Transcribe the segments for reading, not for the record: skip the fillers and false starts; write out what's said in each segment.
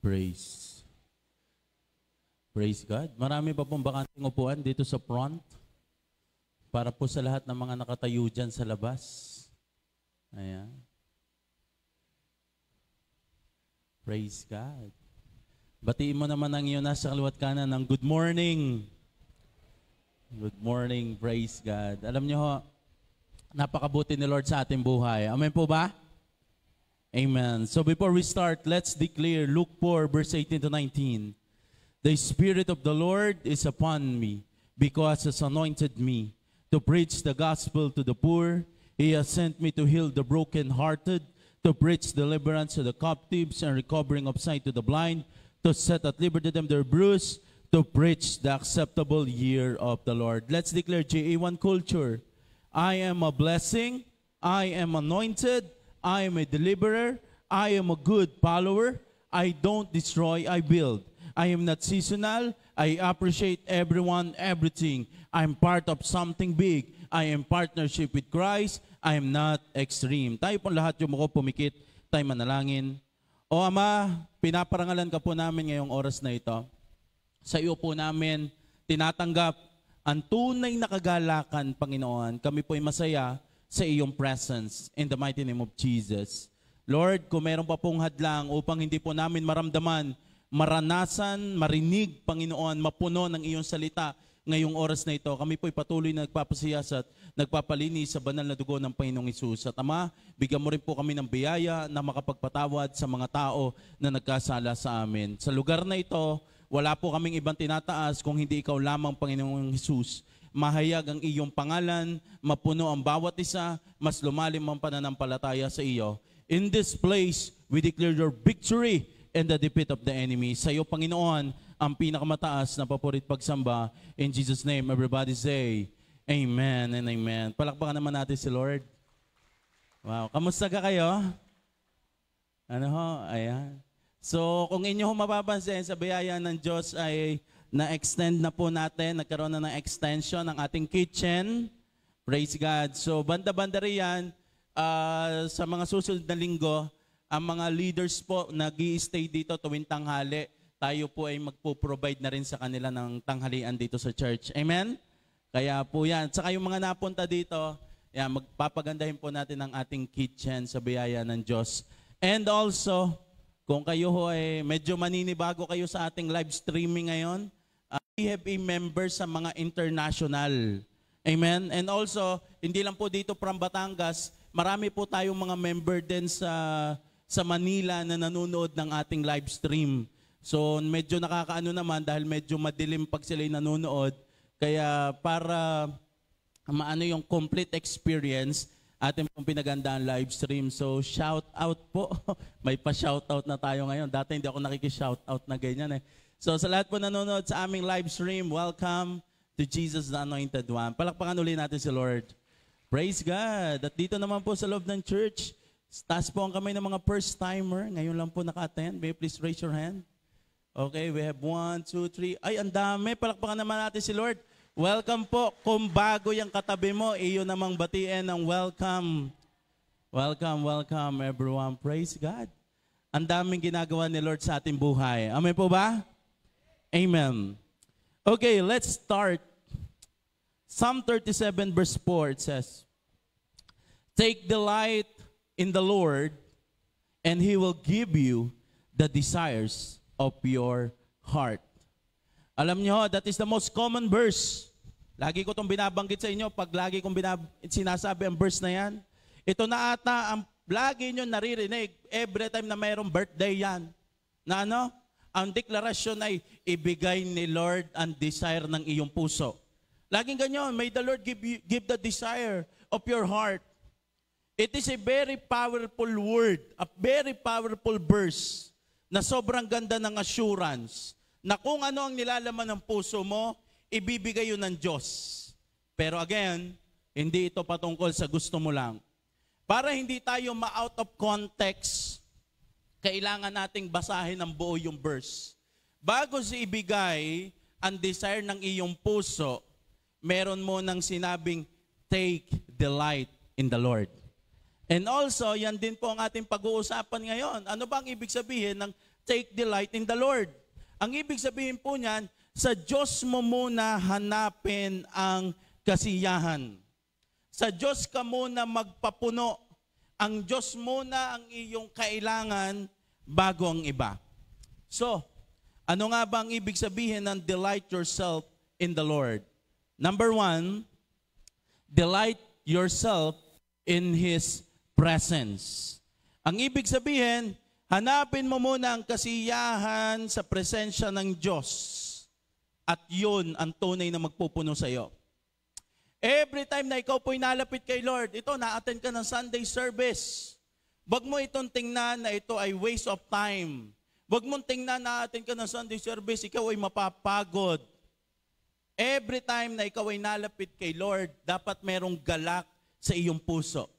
Praise. Praise God. Marami pa pong bakanting upuan dito sa front para po sa lahat ng mga nakatayo dyan sa labas. Ayan. Praise God. Batiin mo naman ang iyo nasa kaliwat kanan ng good morning. Good morning. Praise God. Alam niyo ho, napakabuti ni Lord sa ating buhay. Amen po ba? Amen. So before we start, let's declare Luke 4 verse 18 to 19. The Spirit of the Lord is upon me, because He has anointed me to preach the gospel to the poor. He has sent me to heal the brokenhearted, to preach deliverance to the captives and recovering of sight to the blind, to set at liberty them their bruised, to preach the acceptable year of the Lord. Let's declare GA1 culture. I am a blessing. I am anointed. I am a deliverer. I am a good follower. I don't destroy, I build. I am not seasonal. I appreciate everyone, everything. I'm part of something big. I am partnership with Christ. I am not extreme. Tayo pong lahat yung muko pumikit. Tayo manalangin. O Ama, pinaparangalan ka po namin ngayong oras na ito. Sa iyo po namin tinatanggap ang tunay na kagalakan, Panginoon. Kami po ay masaya sa iyong presence in the mighty name of Jesus. Lord, kung meron pa pong hadlang upang hindi po namin maramdaman, maranasan, marinig, Panginoon, mapuno ng iyong salita ngayong oras na ito, kami po'y patuloy na nagpapasiyas at nagpapalinis sa banal na dugo ng Panginoong Hesus. At Ama, bigyan mo rin po kami ng biyaya na makapagpatawad sa mga tao na nagkasala sa amin. Sa lugar na ito, wala po kaming ibang tinataas kung hindi ikaw lamang, Panginoong Hesus. Mahayag ang iyong pangalan, mapuno ang bawat isa, mas lumalim ang pananampalataya sa iyo. In this place, we declare your victory and the defeat of the enemy. Sa iyo, Panginoon, ang pinakamataas na papurit pagsamba. In Jesus' name, everybody say, Amen and Amen. Palakpakan naman natin si Lord. Wow, kamusta ka kayo? Ano ho? Ayan. So, kung inyo ho mapapansin, sa biyaya ng Diyos ay na-extend na po natin, nagkaroon na ng extension ng ating kitchen. Praise God. So, banda-banda riyan, sa mga susunod na linggo, ang mga leaders po nag-i-stay dito tuwing tanghali. Tayo po ay magpo-provide na rin sa kanila ng tanghalian dito sa church. Amen? Kaya po yan. Saka yung mga napunta dito, yan, magpapagandahin po natin ang ating kitchen sa biyaya ng Diyos. And also, kung kayo ho ay medyo maninibago kayo sa ating live streaming ngayon, we have a member sa mga international. Amen? And also, hindi lang po dito from Batangas, marami po tayong mga member din sa Manila na nanonood ng ating live stream. So, medyo nakakaano naman dahil medyo madilim pag sila'y nanonood. Kaya para maano yung complete experience, ating pong pinagandaan live stream. So, shout out po. May pa-shout out na tayo ngayon. Dati hindi ako nakiki-shout out na ganyan eh. So, sa lahat po nanonood sa aming live stream, welcome to Jesus the Anointed One. Palakpakan ulit natin si Lord. Praise God. At dito naman po sa loob ng church, taas po ang kamay ng mga first-timer. Ngayon lang po naka-attend. May you please raise your hand? Okay, we have 1, 2, 3. Ay, ang dami. Palakpakan naman natin si Lord. Welcome po. Kung bago yung katabi mo, iyo namang batiin ng welcome. Welcome, welcome everyone. Praise God. Ang daming ginagawa ni Lord sa ating buhay. Amen po ba? Amen. Okay, let's start. Psalm 37 verse 4, it says, Take delight in the Lord, and He will give you the desires of your heart. Alam nyo, that is the most common verse. Lagi ko itong binabanggit sa inyo pag lagi kong sinasabi ang verse na yan. Ito na ata ang lagi nyo naririnig every time na mayroong birthday yan. Na ano? Ang deklarasyon ay ibigay ni Lord ang desire ng iyong puso. Laging ganyan, may the Lord give the desire of your heart. It is a very powerful word, a very powerful verse na sobrang ganda ng assurance na kung ano ang nilalaman ng puso mo, ibibigay yun ng Diyos. Pero again, hindi ito patungkol sa gusto mo lang. Para hindi tayo ma-out of context, kailangan nating basahin ng buo yung verse. Bago si ibigay ang desire ng iyong puso, meron mo nang sinabing, take delight in the Lord. And also, yan din po ang ating pag-uusapan ngayon. Ano ba ang ibig sabihin ng take delight in the Lord. Ang ibig sabihin po niyan, sa Diyos mo muna hanapin ang kasiyahan. Sa Diyos ka muna magpapuno. Ang Diyos muna ang iyong kailangan bago ang iba. So, ano nga ba ang ibig sabihin ng delight yourself in the Lord? Number 1, delight yourself in His presence. Ang ibig sabihin, hanapin mo muna ang kasiyahan sa presensya ng Diyos. At yun ang tunay na magpupuno sa iyo. Every time na ikaw po'y nalapit kay Lord, ito, na-attend ka ng Sunday service. Wag mo itong tingnan na ito ay waste of time. Wag mong tingnan na attend ka ng Sunday service, ikaw ay mapapagod. Every time na ikaw ay nalapit kay Lord, dapat merong galak sa iyong puso.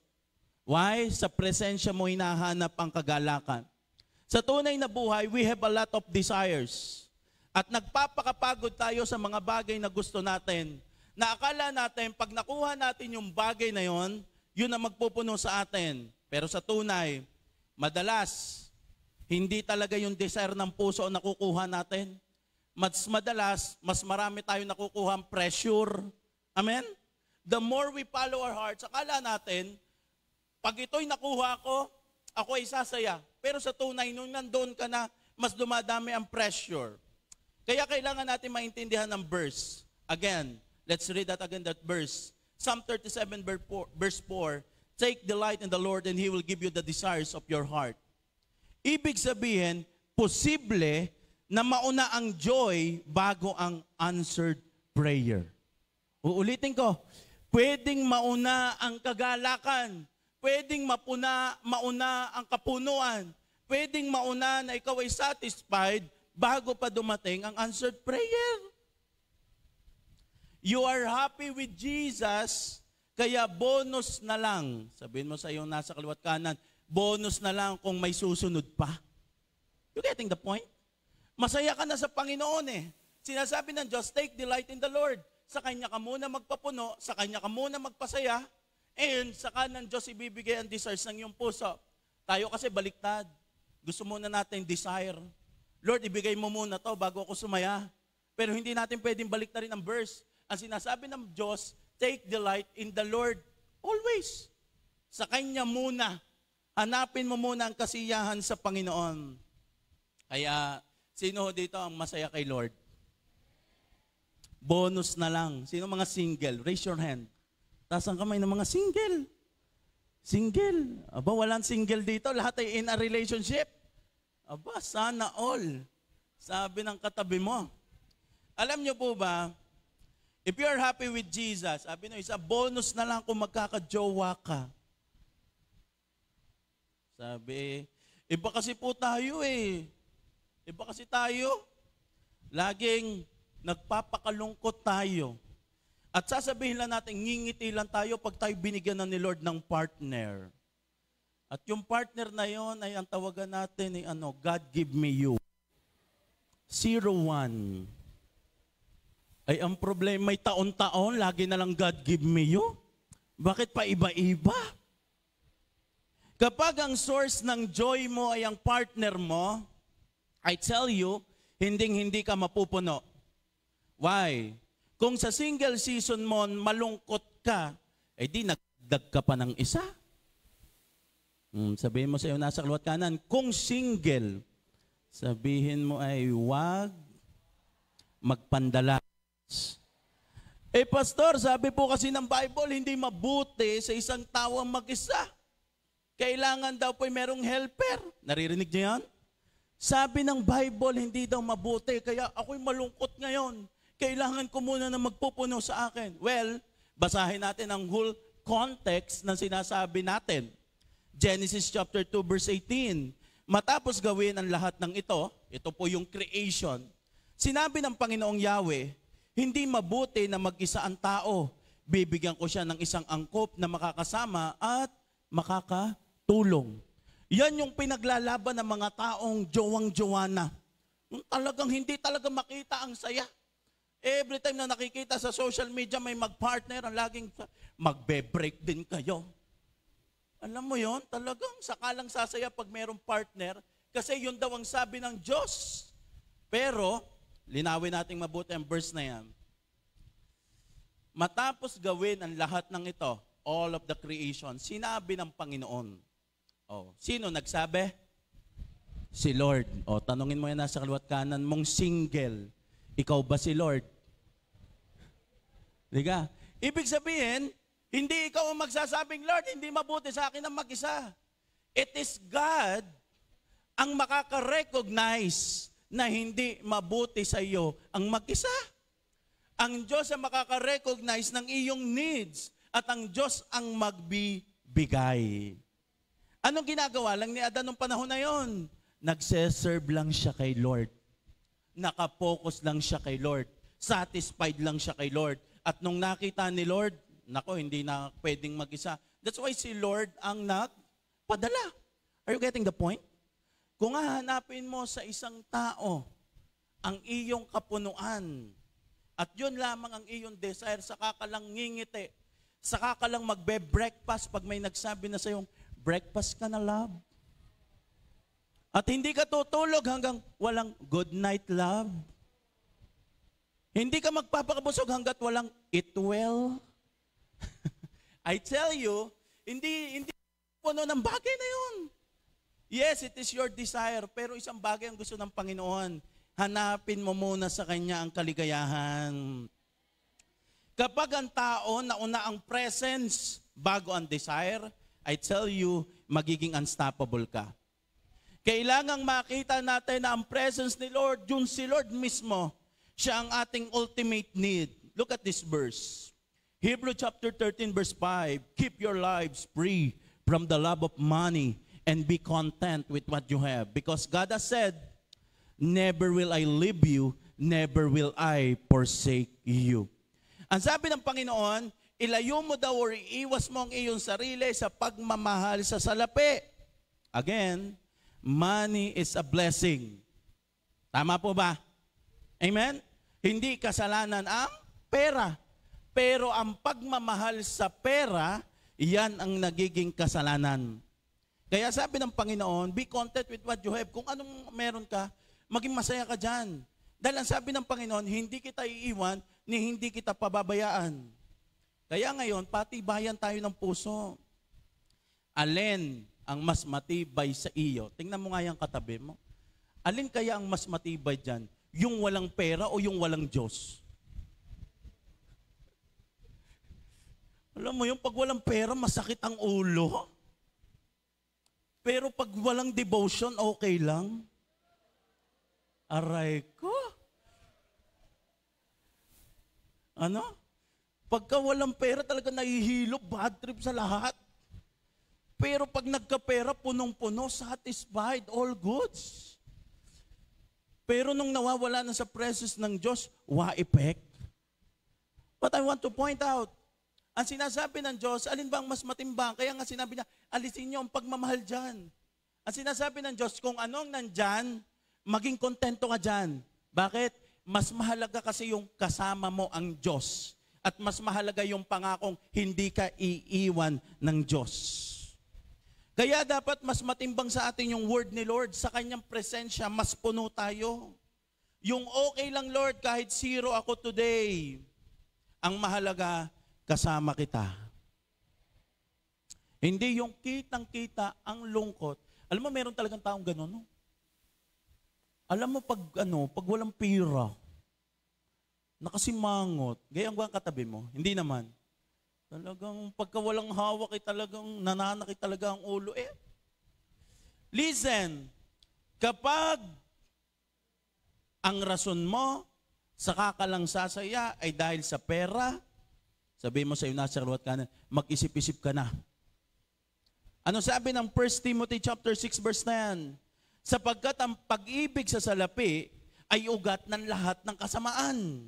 Why? Sa presensya mo hinahanap ang kagalakan. Sa tunay na buhay, we have a lot of desires. At nagpapakapagod tayo sa mga bagay na gusto natin, na akala natin, pag nakuha natin yung bagay na yon, yun ang magpupuno sa atin. Pero sa tunay, madalas, hindi talaga yung desire ng puso ang nakukuha natin. Mas madalas, mas marami tayo nakukuha ang pressure. Amen? The more we follow our hearts, akala natin, pag ito'y nakuha ko, ako ay sasaya. Pero sa tunay, nung nandun ka na, mas dumadami ang pressure. Kaya kailangan natin maintindihan ng verse. Again, let's read that again, that verse. Psalm 37 verse 4, take delight in the Lord and He will give you the desires of your heart. Ibig sabihin, posible na mauna ang joy bago ang answered prayer. Uulitin ko, pwedeng mauna ang kagalakan, pwedeng mauna ang kapunuan, pwedeng mauna na ikaw ay satisfied bago pa dumating ang answered prayer. You are happy with Jesus, kaya bonus na lang. Sabihin mo sa iyong nasa kaliwat kanan, bonus na lang kung may susunod pa. You getting the point? Masaya ka na sa Panginoon eh. Sinasabi ng Diyos, take delight in the Lord. Sa Kanya ka muna magpapuno, sa Kanya ka muna magpasaya, and sa kanan Diyos ibibigay ang desires ng iyong puso. Tayo kasi baliktad. Gusto muna natin desire. Lord, ibigay mo muna to bago ako sumaya. Pero hindi natin pwedeng baliktarin ang verse. Ang sinasabi ng Diyos, take delight in the Lord always. Sa Kanya muna. Hanapin mo muna ang kasiyahan sa Panginoon. Kaya, sino dito ang masaya kay Lord? Bonus na lang. Sino mga single? Raise your hand. Taas ang kamay ng mga single. Single. Aba, walang single dito. Lahat ay in a relationship. Aba, sana all. Sabi ng katabi mo. Alam niyo po ba, if you are happy with Jesus, sabi nyo, isa bonus na lang kung magkakajowa ka. Sabi, iba kasi po tayo eh. Iba kasi tayo. Laging nagpapakalungkot tayo. At sasabihin lang natin, ngingiti lang tayo pag tayo binigyan na ni Lord ng partner. At yung partner na yon ay ang tawagan natin ay God give me you. 01. Ay ang problema, may taon-taon, lagi na lang God give me you. Bakit pa iba-iba? Kapag ang source ng joy mo ay ang partner mo, I tell you, hinding-hindi ka mapupuno. Why? Kung sa single season mo malungkot ka, eh di nagdag ka pa ng isa. Sabihin mo sa iyo nasa kaliwat kanan, kung single, sabihin mo ay wag magpandalas. Eh pastor, sabi po kasi ng Bible, hindi mabuti sa isang tao mag-isa. Kailangan daw po merong helper. Naririnig niyo yan? Sabi ng Bible, hindi daw mabuti, kaya ako'y malungkot ngayon. Kailangan ko muna na magpupuno sa akin. Well, basahin natin ang whole context ng sinasabi natin. Genesis chapter 2 verse 18. Matapos gawin ang lahat ng ito po yung creation. Sinabi ng Panginoong Yahweh, hindi mabuti na mag-isa ang tao. Bibigyan ko siya ng isang angkop na makakasama at makakatulong. Yan yung pinaglalaban ng mga taong jowang-jowa na. Talagang hindi talaga makita ang saya. Every time na nakikita sa social media may mag-partner, ang laging magbe-break din kayo. Alam mo yon, talagang sakalang sasaya pag mayroong partner, kasi yun daw ang sabi ng Diyos. Pero, linawin nating mabuti ang verse na yan. Matapos gawin ang lahat ng ito, all of the creation, sinabi ng Panginoon. Sino nagsabi? Si Lord. Tanungin mo yan nasa kaliwat kanan mong single. Ikaw ba si Lord? Diga? Ibig sabihin, hindi ikaw ang magsasabing, Lord, hindi mabuti sa akin ang mag-isa. It is God ang makaka-recognize na hindi mabuti sa iyo ang mag-isa. Ang Diyos ang makaka-recognize ng iyong needs at ang Diyos ang magbibigay. Anong ginagawa lang ni Adan nung panahon na yon? Nagse-serve lang siya kay Lord. Nakapokus lang siya kay Lord. Satisfied lang siya kay Lord. At nung nakita ni Lord, hindi na pwedeng mag-isa. That's why si Lord ang nagpadala. Are you getting the point? Kung hahanapin mo sa isang tao ang iyong kapunuan, at yun lamang ang iyong desire, saka ka lang ngingiti, saka ka lang magbe-breakfast pag may nagsabi na sa'yo, breakfast ka na, love. At hindi ka tutulog hanggang walang good night, love. Hindi ka magpapakabusog hanggat walang eat well. I tell you, hindi puno ng bagay na yun. Yes, it is your desire, pero isang bagay ang gusto ng Panginoon. Hanapin mo muna sa Kanya ang kaligayahan. Kapag ang tao nauna ang presence bago ang desire, I tell you, magiging unstoppable ka. Kailangang makita natin na ang presence ni Lord, yun si Lord mismo, siya ang ating ultimate need. Look at this verse. Hebrews chapter 13 verse 5, keep your lives free from the love of money and be content with what you have. Because God has said, never will I leave you, never will I forsake you. Ang sabi ng Panginoon, ilayo mo daw o iiwas mo ang iyong sarili sa pagmamahal sa salapi. Again, money is a blessing. Tama po ba? Amen? Hindi kasalanan ang pera. Pero ang pagmamahal sa pera, yan ang nagiging kasalanan. Kaya sabi ng Panginoon, be content with what you have. Kung anong meron ka, maging masaya ka dyan. Dahil ang sabi ng Panginoon, hindi kita iiwan, ni hindi kita pababayaan. Kaya ngayon, patibayan tayo ng puso. Alin ang mas matibay sa iyo? Tingnan mo nga yung katabi mo. Alin kaya ang mas matibay dyan? Yung walang pera o yung walang Diyos? Alam mo yung pag walang pera, masakit ang ulo. Pero pag walang devotion, okay lang. Aray ko. Ano? Pagka walang pera, talaga nahihilo, bad trip sa lahat. Pero pag nagkapera, punong-puno, satisfied, all goods. Pero nung nawawala na sa presence ng Diyos, wa-effect. But I want to point out, ang sinasabi ng Diyos, alin ba ang mas matimbang? Kaya nga sinabi niya, alisin niyo ang pagmamahal dyan. Ang sinasabi ng Diyos, kung anong nandyan, maging kontento ka dyan. Bakit? Mas mahalaga kasi yung kasama mo ang Diyos. At mas mahalaga yung pangakong hindi ka iiwan ng Diyos. Kaya dapat mas matimbang sa atin yung word ni Lord. Sa kanyang presensya, mas puno tayo. Yung okay lang, Lord, kahit zero ako today. Ang mahalaga, kasama kita. Hindi yung kitang-kita ang lungkot. Alam mo, meron talagang taong gano'n, no? Alam mo, pag walang pira, nakasimangot, gayang ba ang katabi mo? Hindi naman. Talagang pagka walang hawak, talagang nananakit talaga ang ulo. Listen, kapag ang rason mo, saka ka lang sasaya ay dahil sa pera, sabihin mo sa iyo nasa kaliwat kanan, mag-isip-isip ka na. Ano sabi ng 1 Timothy chapter 6 verse 9? Sapagkat ang pag-ibig sa salapi ay ugat ng lahat ng kasamaan.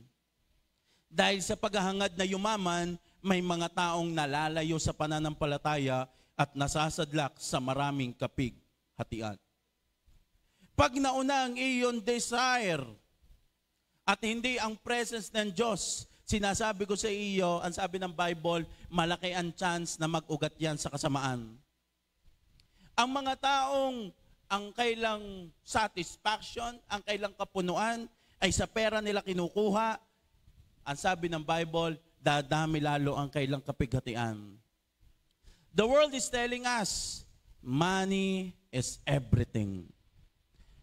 Dahil sa paghahangad na yumaman, may mga taong nalalayo sa pananampalataya at nasasadlak sa maraming kapig-hatian. Pag nauna ang iyong desire at hindi ang presence ng Diyos, sinasabi ko sa iyo, ang sabi ng Bible, malaki ang chance na mag-ugat yan sa kasamaan. Ang mga taong ang kailang satisfaction, ang kailang kapunuan ay sa pera nila kinukuha. Ang sabi ng Bible, dadami lalo ang kailang kapighatian. The world is telling us, money is everything.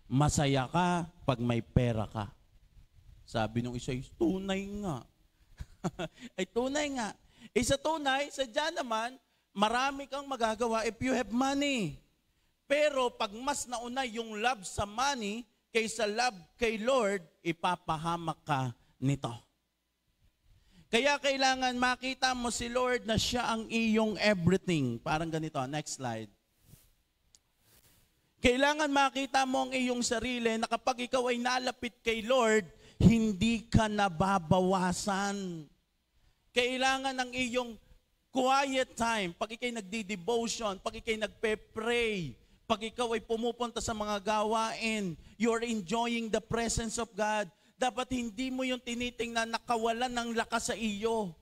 Masaya ka pag may pera ka. Sabi nung isa, tunay nga. Ay tunay nga. Sa tunay, sadya naman, marami kang magagawa if you have money. Pero pag mas nauna yung love sa money kaysa love kay Lord, ipapahamak ka nito. Kaya kailangan makita mo si Lord na siya ang iyong everything. Parang ganito, next slide. Kailangan makita mo ang iyong sarili na kapag ikaw ay nalapit kay Lord, hindi ka nababawasan. Kailangan ng iyong quiet time, pag ikaw'y nagdi-devotion, pag ikaw'y nagpe-pray, pag ikaw ay pumupunta sa mga gawain, you're enjoying the presence of God. Dapat hindi mo yung tinitingnan na kawalan ng lakas sa iyo.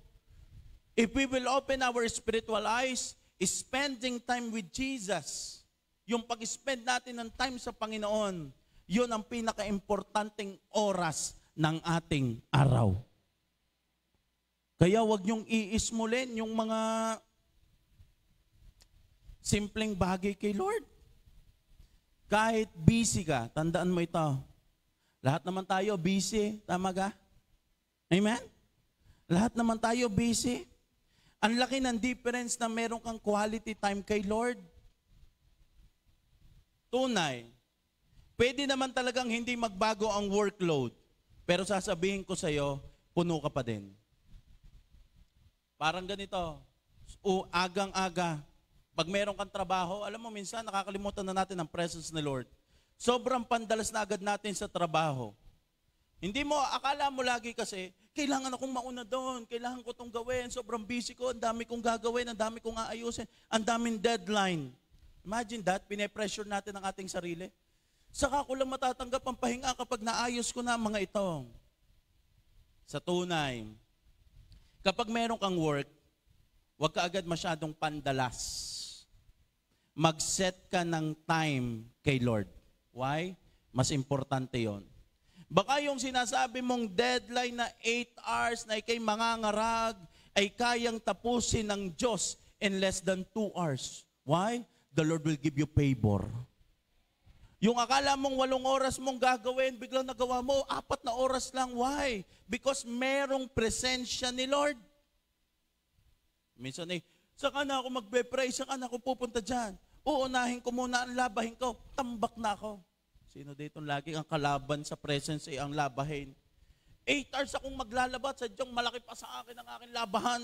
If we will open our spiritual eyes, spending time with Jesus, yung pag-spend natin ng time sa Panginoon, yun ang pinaka-importanting oras ng ating araw. Kaya wag niyong iismulin yung mga simpleng bagay kay Lord. Kahit busy ka, tandaan mo ito. Lahat naman tayo busy, tama ka? Amen? Lahat naman tayo busy. Ang laki ng difference na meron kang quality time kay Lord. Tunay. Pwede naman talagang hindi magbago ang workload. Pero sasabihin ko sa iyo, puno ka pa din. Parang ganito, agang-aga, pag meron kang trabaho, alam mo minsan nakakalimutan na natin ang presence ni Lord. Sobrang pandalas na agad natin sa trabaho. Hindi mo, akala mo lagi kasi, kailangan akong mauna doon, kailangan ko itong gawin, sobrang busy ko, ang dami kong gagawin, ang dami kong aayusin, ang daming deadline. Imagine that, pine-pressure natin ang ating sarili. Saka ko lang matatanggap ang pahinga kapag naayos ko na ang mga ito. Sa tunay, kapag meron kang work, huwag ka agad masyadong pandalas. Mag-set ka ng time kay Lord. Why? Mas importante yon. Baka yung sinasabi mong deadline na 8 hours na ikay mangangarag ay kayang tapusin ng Diyos in less than 2 hours. Why? The Lord will give you favor. Yung akala mong 8 oras mong gagawin, biglang nagawa mo, 4 na oras lang. Why? Because merong presensya ni Lord. Minsan saka na ako magbe-pray, saka na ako pupunta dyan. Uunahin ko muna ang labahin ko, tambak na ako. Sino dito lagi ang kalaban sa presence ay ang labahin? 8 hours akong maglalabat, sadyang malaki pa sa akin ang aking labahan.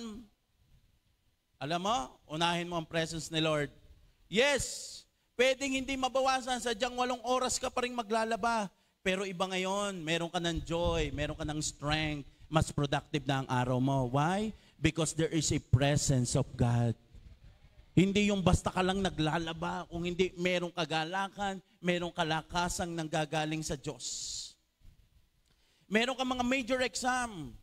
Alam mo, unahin mo ang presence ni Lord. Yes, pwedeng hindi mabawasan, sadyang 8 oras ka pa rin maglalaba. Pero iba ngayon, meron ka ng joy, meron ka ng strength, mas productive na ang araw mo. Why? Because there is a presence of God. Hindi yung basta ka lang naglalaba, kung hindi merong kagalakan, merong kalakasang nanggagaling sa Diyos. Meron ka mga major exam.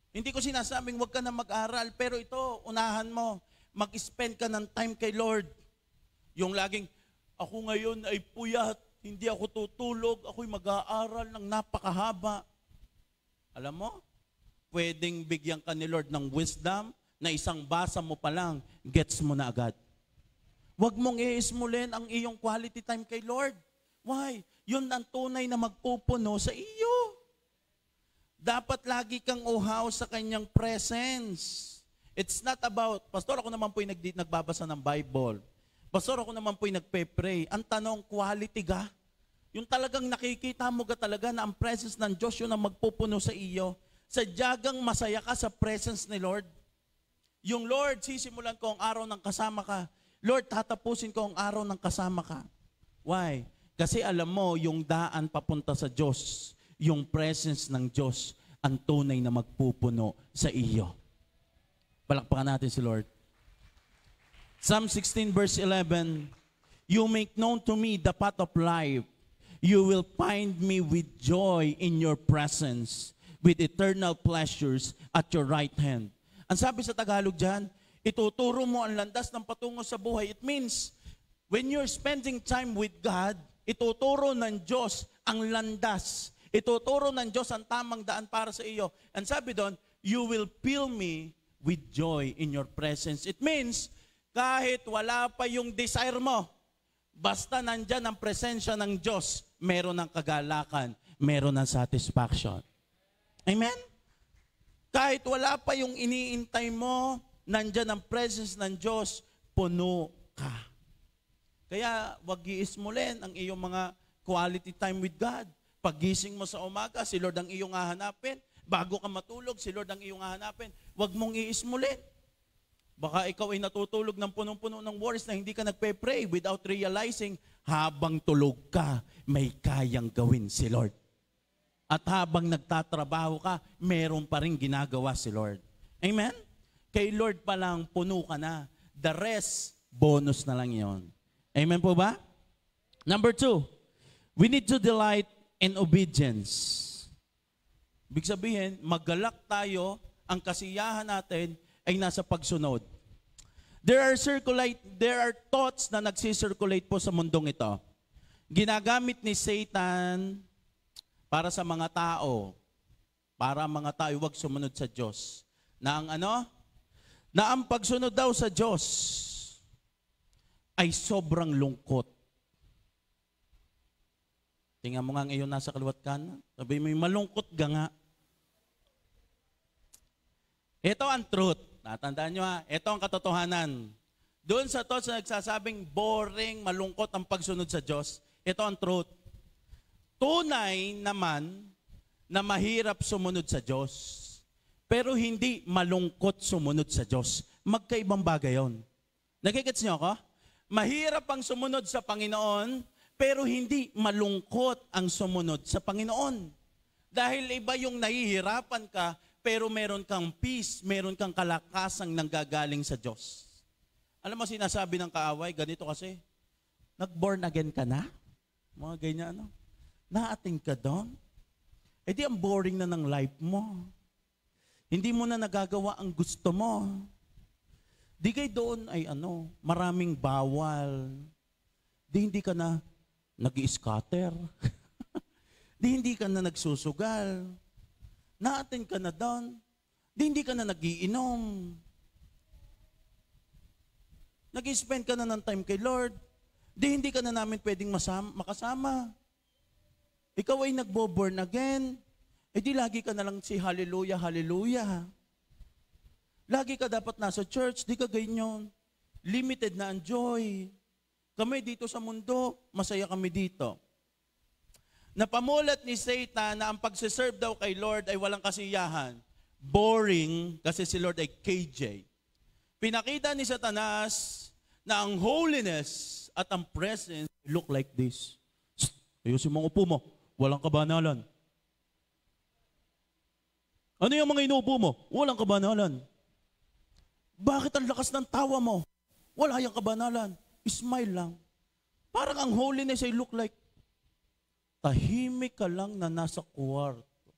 Hindi ko sinasabing huwag ka na mag-aral, pero ito, unahan mo, mag-spend ka ng time kay Lord. Yung laging, ako ngayon ay puyat, hindi ako tutulog, ako'y mag-aaral ng napakahaba. Alam mo, pwedeng bigyan ka ni Lord ng wisdom na isang basa mo pa lang, gets mo na agad. Huwag mong iismulin ang iyong quality time kay Lord. Why? Yun ang tunay na magpupuno sa iyo. Dapat lagi kang uhaw sa kanyang presence. It's not about, Pastor, ako naman po'y nagbabasa ng Bible. Pastor, ako naman po'y nagpe-pray. Ang tanong, quality ka? Yung talagang nakikita mo ka talaga na ang presence ng Diyos yun ang magpupuno sa iyo. Sadyagang masaya ka sa presence ni Lord. Yung Lord, sisimulan ko ang araw ng kasama ka. Lord, tatapusin ko ang araw ng kasama ka. Why? Kasi alam mo, yung daan papunta sa Diyos, yung presence ng Diyos, ang tunay na magpupuno sa iyo. Palakpakan natin si Lord. Psalm 16 verse 11, you make known to me the path of life. You will find me with joy in your presence, with eternal pleasures at your right hand. Ang sabi sa Tagalog dyan, ituturo mo ang landas ng patungo sa buhay. It means, when you're spending time with God, Ituturo ng Diyos ang landas. Ituturo ng Diyos ang tamang daan para sa iyo. And sabi doon, you will fill me with joy in your presence. It means, kahit wala pa yung desire mo, basta nandyan ang presensya ng Diyos, meron ng kagalakan, meron ng satisfaction. Amen? Kahit wala pa yung iniintay mo, nandyan ang presence ng Diyos, puno ka. Kaya wag iismulin ang iyong mga quality time with God. Paggising mo sa umaga, si Lord ang iyong hahanapin. Bago ka matulog, si Lord ang iyong hahanapin. Wag mong iismulin. Baka ikaw ay natutulog ng punong-puno ng worries na hindi ka nagpe-pray without realizing habang tulog ka, may kayang gawin si Lord. At habang nagtatrabaho ka, meron pa rin ginagawa si Lord. Amen? Kay Lord pa lang, puno ka na. The rest, bonus na lang yon. Amen po ba? Number 2, we need to delight in obedience. Ibig sabihin, maggalak tayo, ang kasiyahan natin ay nasa pagsunod. There are thoughts na nagsisirculate po sa mundong ito. Ginagamit ni Satan para sa mga tao, para mga tao huwag sumunod sa Diyos. Na ang ano? Na ang pagsunod daw sa Diyos ay sobrang lungkot. Tingnan mo nga ngayon nasa kaliwat kanan. Sabi mo, malungkot ka nga. Ito ang truth. Natandaan nyo ha, ito ang katotohanan. Doon sa thoughts na nagsasabing boring, malungkot ang pagsunod sa Diyos, ito ang truth. Tunay naman na mahirap sumunod sa Diyos. Pero hindi malungkot sumunod sa Diyos. Magkaibang bagay yun. Nakikits nyo ako? Mahirap ang sumunod sa Panginoon, pero hindi malungkot ang sumunod sa Panginoon. Dahil iba yung nahihirapan ka, pero meron kang peace, meron kang kalakasang nanggagaling sa Diyos. Alam mo, sinasabi ng kaaway, ganito kasi, nag-born again ka na? Mga ganyan, ano? Naating ka doon? Eh di ang boring na ng life mo. Hindi mo na nagagawa ang gusto mo. Di kay doon ay ano, maraming bawal. Di hindi ka na nag-i-scatter. Di hindi ka na nagsusugal. Naatin ka na doon. Di hindi ka na nag-iinom. Nag-i-spend ka na ng time kay Lord. Di hindi ka na namin pwedeng makasama. Ikaw ay nagbo-born again. Eh di lagi ka na lang si hallelujah, hallelujah. Lagi ka dapat nasa church, di ka ganyan. Limited na ang joy. Kami dito sa mundo, masaya kami dito. Napamulat ni Satan na ang pagsiserve daw kay Lord ay walang kasiyahan. Boring, kasi si Lord ay KJ. Pinakita ni Satanas na ang holiness at ang presence look like this. Ayusin mo ang upo mo, walang kabanalan. Ano yung mga inuupo mo? Walang kabanalan. Bakit ang lakas ng tawa mo? Wala yung kabanalan. Smile lang. Parang ang holiness ay look like tahimik ka lang na nasa kwarto.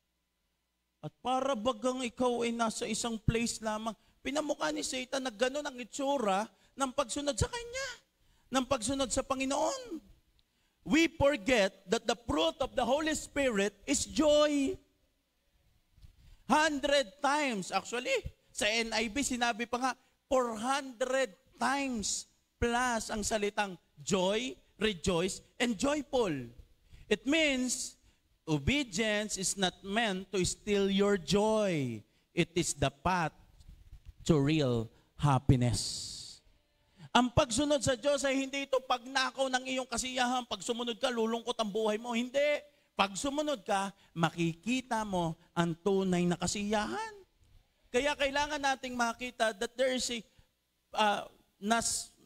At para bagang ikaw ay nasa isang place lamang, pinamukha ni Satan na gano'n ang itsura ng pagsunod sa Kanya, ng pagsunod sa Panginoon. We forget that the fruit of the Holy Spirit is joy. 100 times, actually, sa NIV, sinabi pa nga, 400 times plus ang salitang joy, rejoice, and joyful. It means, obedience is not meant to steal your joy. It is the path to real happiness. Ang pagsunod sa Diyos ay hindi ito pagnakaw ng iyong kasiyahan. Pag sumunod ka, lulungkot ang buhay mo. Hindi. Pag sumunod ka, makikita mo ang tunay na kasiyahan. Kaya kailangan nating makita that there is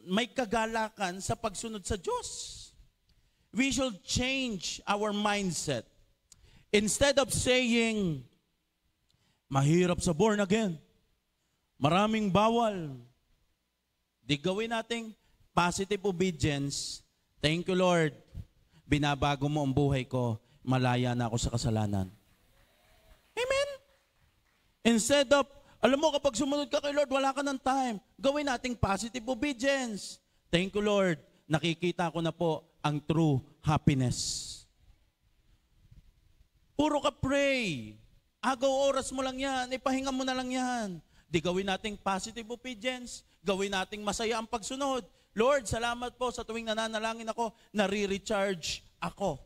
may kagalakan sa pagsunod sa Diyos. We should change our mindset. Instead of saying, mahirap sa born again, maraming bawal, di gawin nating positive obedience. Thank you, Lord. Binabago mo ang buhay ko, malaya na ako sa kasalanan. Amen? Instead of, alam mo, kapag sumunod ka kay Lord, wala ka ng time. Gawin nating positive obedience. Thank you, Lord. Nakikita ko na po ang true happiness. Puro ka pray. Agaw oras mo lang yan. Ipahinga mo na lang yan. Di gawin nating positive obedience. Gawin nating masaya ang pagsunod. Lord, salamat po sa tuwing nananalangin ako, nare-recharge ako.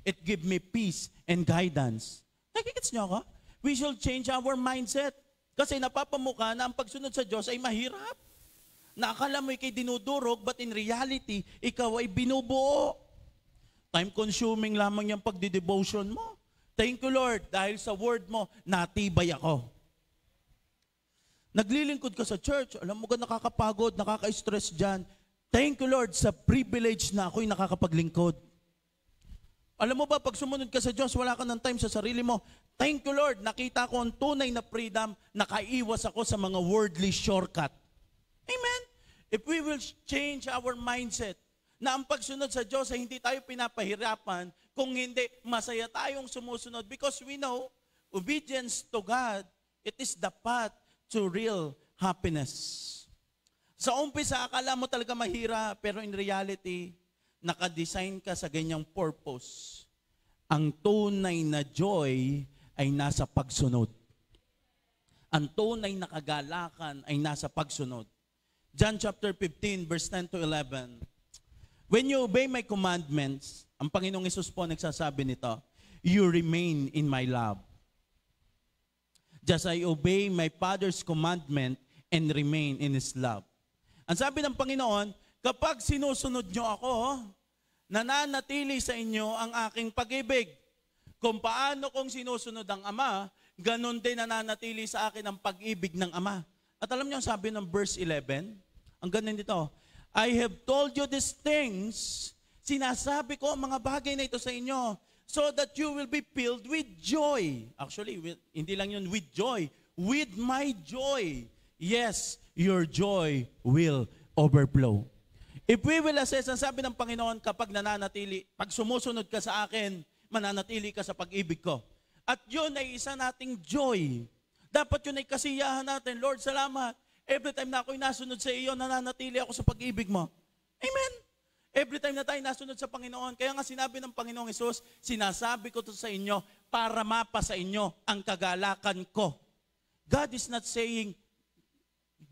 It give me peace and guidance. Nakikits niyo ako? We should change our mindset. Kasi napapamukha na ang pagsunod sa Diyos ay mahirap. Naakala mo ikay dinudurog, but in reality, ikaw ay binubuo. Time-consuming lamang yung pagdidevotion mo. Thank you, Lord, dahil sa word mo, natibay ako. Naglilingkod ka sa church, alam mo ka nakakapagod, nakaka-stress dyan. Thank you, Lord, sa privilege na ako'y nakakapaglingkod. Alam mo ba, pag sumunod ka sa Diyos, wala ka ng time sa sarili mo. Thank you, Lord, nakita ko ang tunay na freedom, nakaiwas ako sa mga worldly shortcut. Amen? If we will change our mindset, na ang pagsunod sa Diyos ay hindi tayo pinapahirapan, kung hindi, masaya tayong sumusunod because we know, obedience to God, it is the path to real happiness. Sa umpisa, akala mo talaga mahirap, pero in reality, nakadesign ka sa ganyang purpose. Ang tunay na joy ay nasa pagsunod. Ang tunay na kagalakan ay nasa pagsunod. John chapter 15, verse 10 to 11. When you obey my commandments, ang Panginoong Hesus po nagsasabi nito, you remain in my love. Just I obey my Father's commandment and remain in His love. Ang sabi ng Panginoon, kapag sinusunod nyo ako, nananatili sa inyo ang aking pag-ibig. Kung paano kong sinusunod ang Ama, ganun din nananatili sa akin ang pag-ibig ng Ama. At alam niyo ang sabi ng verse 11, ang ganun dito, I have told you these things, sinasabi ko ang mga bagay na ito sa inyo, so that you will be filled with joy. Actually, hindi lang yun with joy, with my joy. Yes, your joy will overflow. If we will assess, ang sabi ng Panginoon, kapag nananatili, pag sumusunod ka sa akin, mananatili ka sa pag-ibig ko. At yun ay isa nating joy. Dapat yun ay kasiyahan natin. Lord, salamat. Every time na ako'y nasunod sa iyo, nananatili ako sa pag-ibig mo. Amen. Every time na tayo nasunod sa Panginoon, kaya nga sinabi ng Panginoong Hesus, sinasabi ko to sa inyo para mapa sa inyo ang kagalakan ko. God is not saying,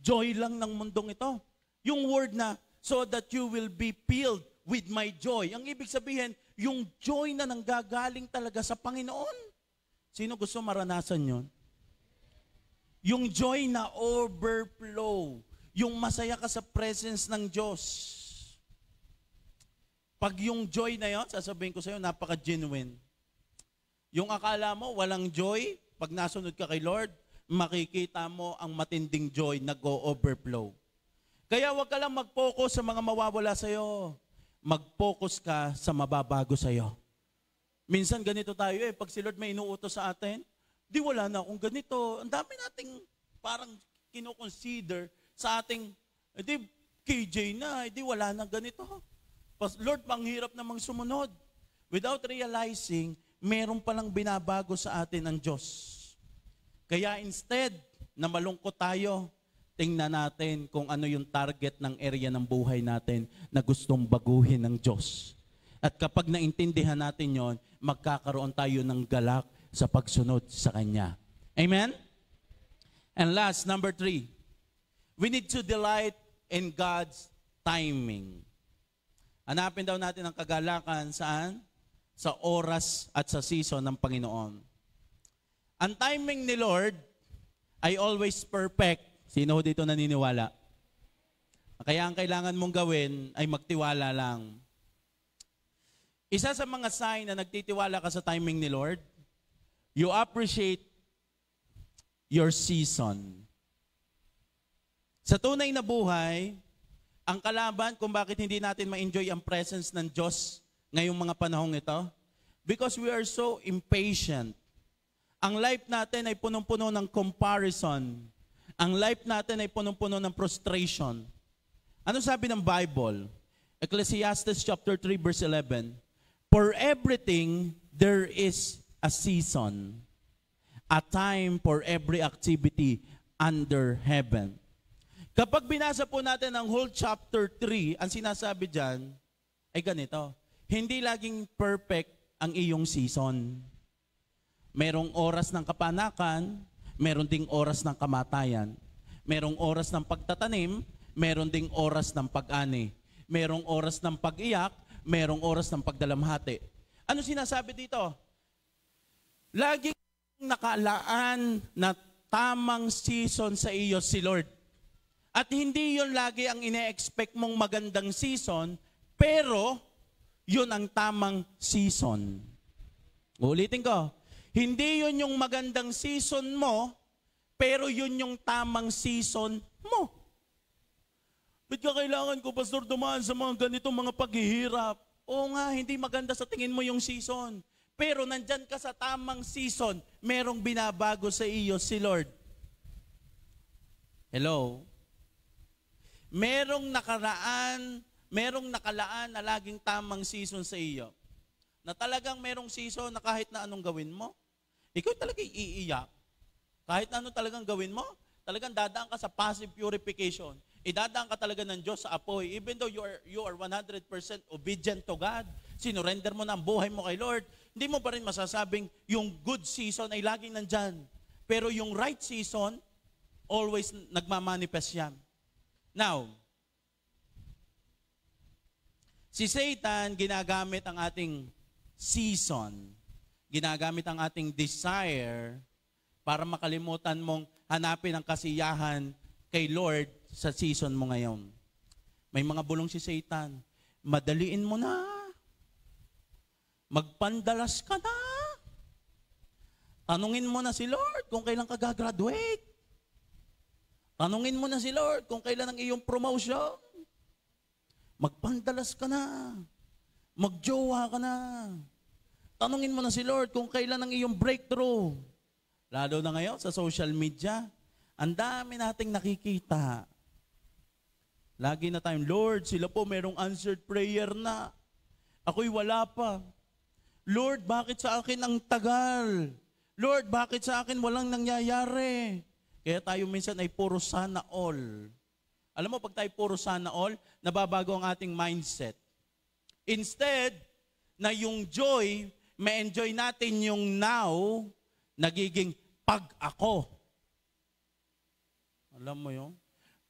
joy lang ng mundong ito. Yung word na, so that you will be filled with my joy. Ang ibig sabihin, yung joy na nanggagaling talaga sa Panginoon. Sino gusto maranasan yon? Yung joy na overflow. Yung masaya ka sa presence ng Diyos. Pag yung joy na yon, sasabihin ko sa iyo, napaka-genuine. Yung akala mo, walang joy, pag nasunod ka kay Lord, makikita mo ang matinding joy na go-overflow. Kaya wag ka lang mag-focus sa mga mawawala sa iyo. Mag-focus ka sa mababago sa iyo. Minsan ganito tayo pag si Lord may inuutos sa atin, di wala na akong ganito. Ang dami nating parang kinoconsider sa ating, di KJ na, di wala na ganito. Lord, panghirap namang sumunod. Without realizing, meron palang binabago sa atin ng Diyos. Kaya instead na malungkot tayo, tingnan natin kung ano yung target ng area ng buhay natin na gustong baguhin ng Diyos. At kapag naintindihan natin yon, magkakaroon tayo ng galak sa pagsunod sa Kanya. Amen? And last, number 3, we need to delight in God's timing. Hanapin daw natin ang kagalakan saan? Sa oras at sa season ng Panginoon. Ang timing ni Lord ay always perfect. Sino dito naniniwala? Kaya ang kailangan mong gawin ay magtiwala lang. Isa sa mga sign na nagtitiwala ka sa timing ni Lord, you appreciate your season. Sa tunay na buhay, ang kalaban kung bakit hindi natin ma-enjoy ang presence ng Diyos ngayong mga panahong ito, because we are so impatient. Ang life natin ay punong-puno ng comparison. Ang life natin ay punong-puno ng frustration. Ano sabi ng Bible? Ecclesiastes chapter 3 verse 11. For everything there is a season, a time for every activity under heaven. Kapag binasa po natin ang whole chapter 3, ang sinasabi dyan ay ganito. Hindi laging perfect ang iyong season. Merong oras ng kapanakan, meron ding oras ng kamatayan. Merong oras ng pagtatanim, meron ding oras ng pag-ani. Merong oras ng pag-iyak, merong oras ng pagdalamhati. Ano sinasabi dito? Laging nakalaan na tamang season sa iyo si Lord. At hindi yon lagi ang ine-expect mong magandang season, pero yun ang tamang season. Ulitin ko, hindi yun yung magandang season mo, pero yun yung tamang season mo. Ba't ka kailangan ko, Pastor, dumaan sa mga ganitong mga paghihirap? Oo nga, hindi maganda sa tingin mo yung season. Pero nandyan ka sa tamang season, merong binabago sa iyo si Lord. Hello? Merong nakalaan na laging tamang season sa iyo. Na talagang merong season na kahit na anong gawin mo, ikaw talaga iiyak. Kahit na anong talagang gawin mo, talagang dadaan ka sa passive purification. Idadaan ka talaga ng Diyos sa apoy. Even though you are 100% obedient to God, sinurrender mo na ang buhay mo kay Lord, hindi mo pa rin masasabing yung good season ay laging nandyan. Pero yung right season, always nagmamanifest yan. Now, si Satan ginagamit ang ating season, ginagamit ang ating desire para makalimutan mong hanapin ang kasiyahan kay Lord sa season mo ngayon. May mga bulong si Satan. Madaliin mo na. Magpandalas ka na. Tanungin mo na si Lord kung kailan ka gagraduate. Tanungin mo na si Lord kung kailan ang iyong promotion. Magpandalas ka na. Magjowa ka na. Tanungin mo na si Lord kung kailan ang iyong breakthrough. Lalo na ngayon sa social media, ang dami nating nakikita. Lagi na tayong, Lord, sila po merong answered prayer na. Ako'y wala pa. Lord, bakit sa akin ang tagal? Lord, bakit sa akin walang nangyayari? Kaya tayo minsan ay puro sana all. Alam mo, pag tayo puro sana all, nababago ang ating mindset. Instead, na yung joy, ma-enjoy natin yung now, nagiging pag-ako. Alam mo yun?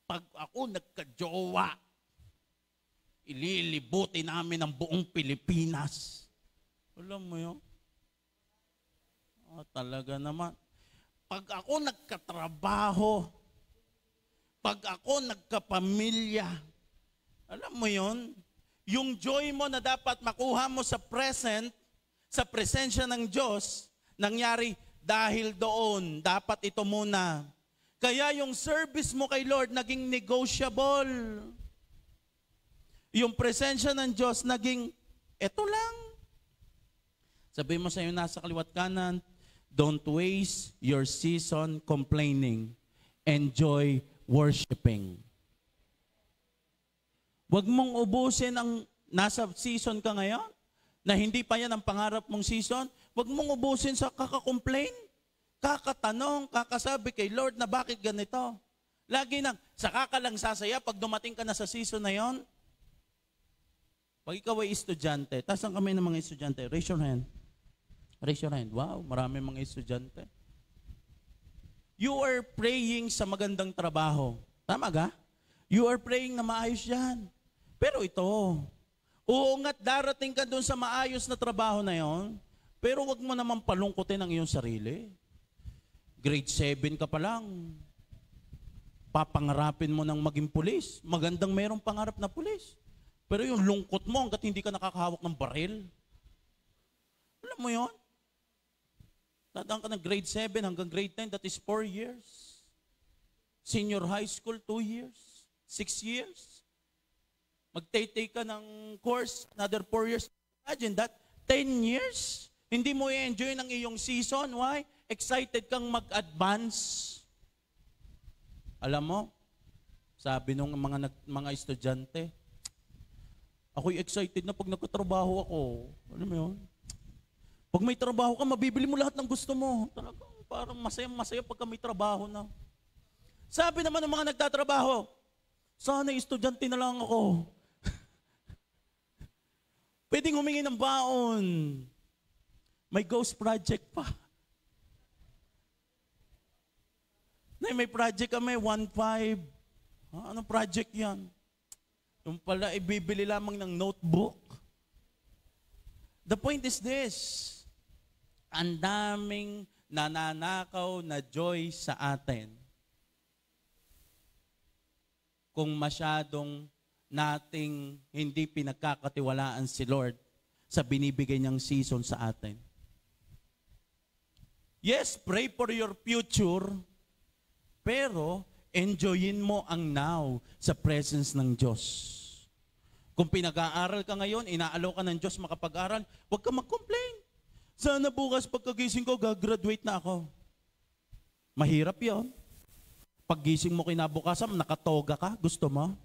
Pag ako nagka-jowa, ililibuti namin ang buong Pilipinas. Alam mo yun? Talaga naman. Pag ako nagkatrabaho, pag ako nagkapamilya, alam mo yun? Yung joy mo na dapat makuha mo sa present, sa presensya ng Diyos, nangyari dahil doon. Dapat ito muna. Kaya yung service mo kay Lord naging negotiable. Yung presensya ng Diyos naging, eto lang. Sabihin mo sa iyo nasa kaliwat kanan, don't waste your season complaining. Enjoy worshiping. Huwag mong ubusin ang nasa season ka ngayon, na hindi pa yan ang pangarap mong season. Huwag mong ubusin sa kaka-complain. Kakatanong, kakasabi kay Lord na bakit ganito. Lagi nang, saka ka lang sasaya pag dumating ka na sa season na yon. Pag ikaw ay estudyante, taas ang kamay ng mga estudyante, raise your hand. Raise your hand. Wow, marami mga estudyante. You are praying sa magandang trabaho. Tama ka? You are praying na maayos yan. Pero ito, oo nga't darating ka doon sa maayos na trabaho na yon, pero wag mo naman palungkutin ang iyong sarili. Grade 7 ka pa lang. Papangarapin mo ng maging pulis. Magandang mayroong pangarap na pulis. Pero yung lungkot mo hanggat hindi ka nakakahawak ng baril. Alam mo yon? Dadaan ka ng grade 7 hanggang grade 10, that is 4 years. Senior high school, 2 years. 6 years. Magtay-take ka ng course, another 4 years. Imagine that, 10 years. Hindi mo i-enjoy ng iyong season. Why? Excited kang mag-advance. Alam mo, sabi nung mga estudyante, ako'y excited na pag nagkatrabaho ako. Alam mo yun? Pag may trabaho ka, mabibili mo lahat ng gusto mo. Talagang parang masaya-masaya pagka may trabaho na. Sabi naman ng mga nagtatrabaho, sana estudyante na lang ako. Pwedeng humingi ng baon. May ghost project pa. May project kami, 1.5. Anong project yan? Yung pala, ibibili lamang ng notebook. The point is this, ang daming nananakaw na joy sa atin kung masyadong nating hindi pinagkakatiwalaan si Lord sa binibigay niyang season sa atin. Yes, pray for your future, pero enjoyin mo ang now sa presence ng Diyos. Kung pinag-aaral ka ngayon, inaalaw ka ng Diyos makapag-aral, huwag ka mag-complain. Sana bukas pagkagising ko, gagraduate na ako. Mahirap yon. Paggising mo kinabukasan, nakatoga ka, gusto mo?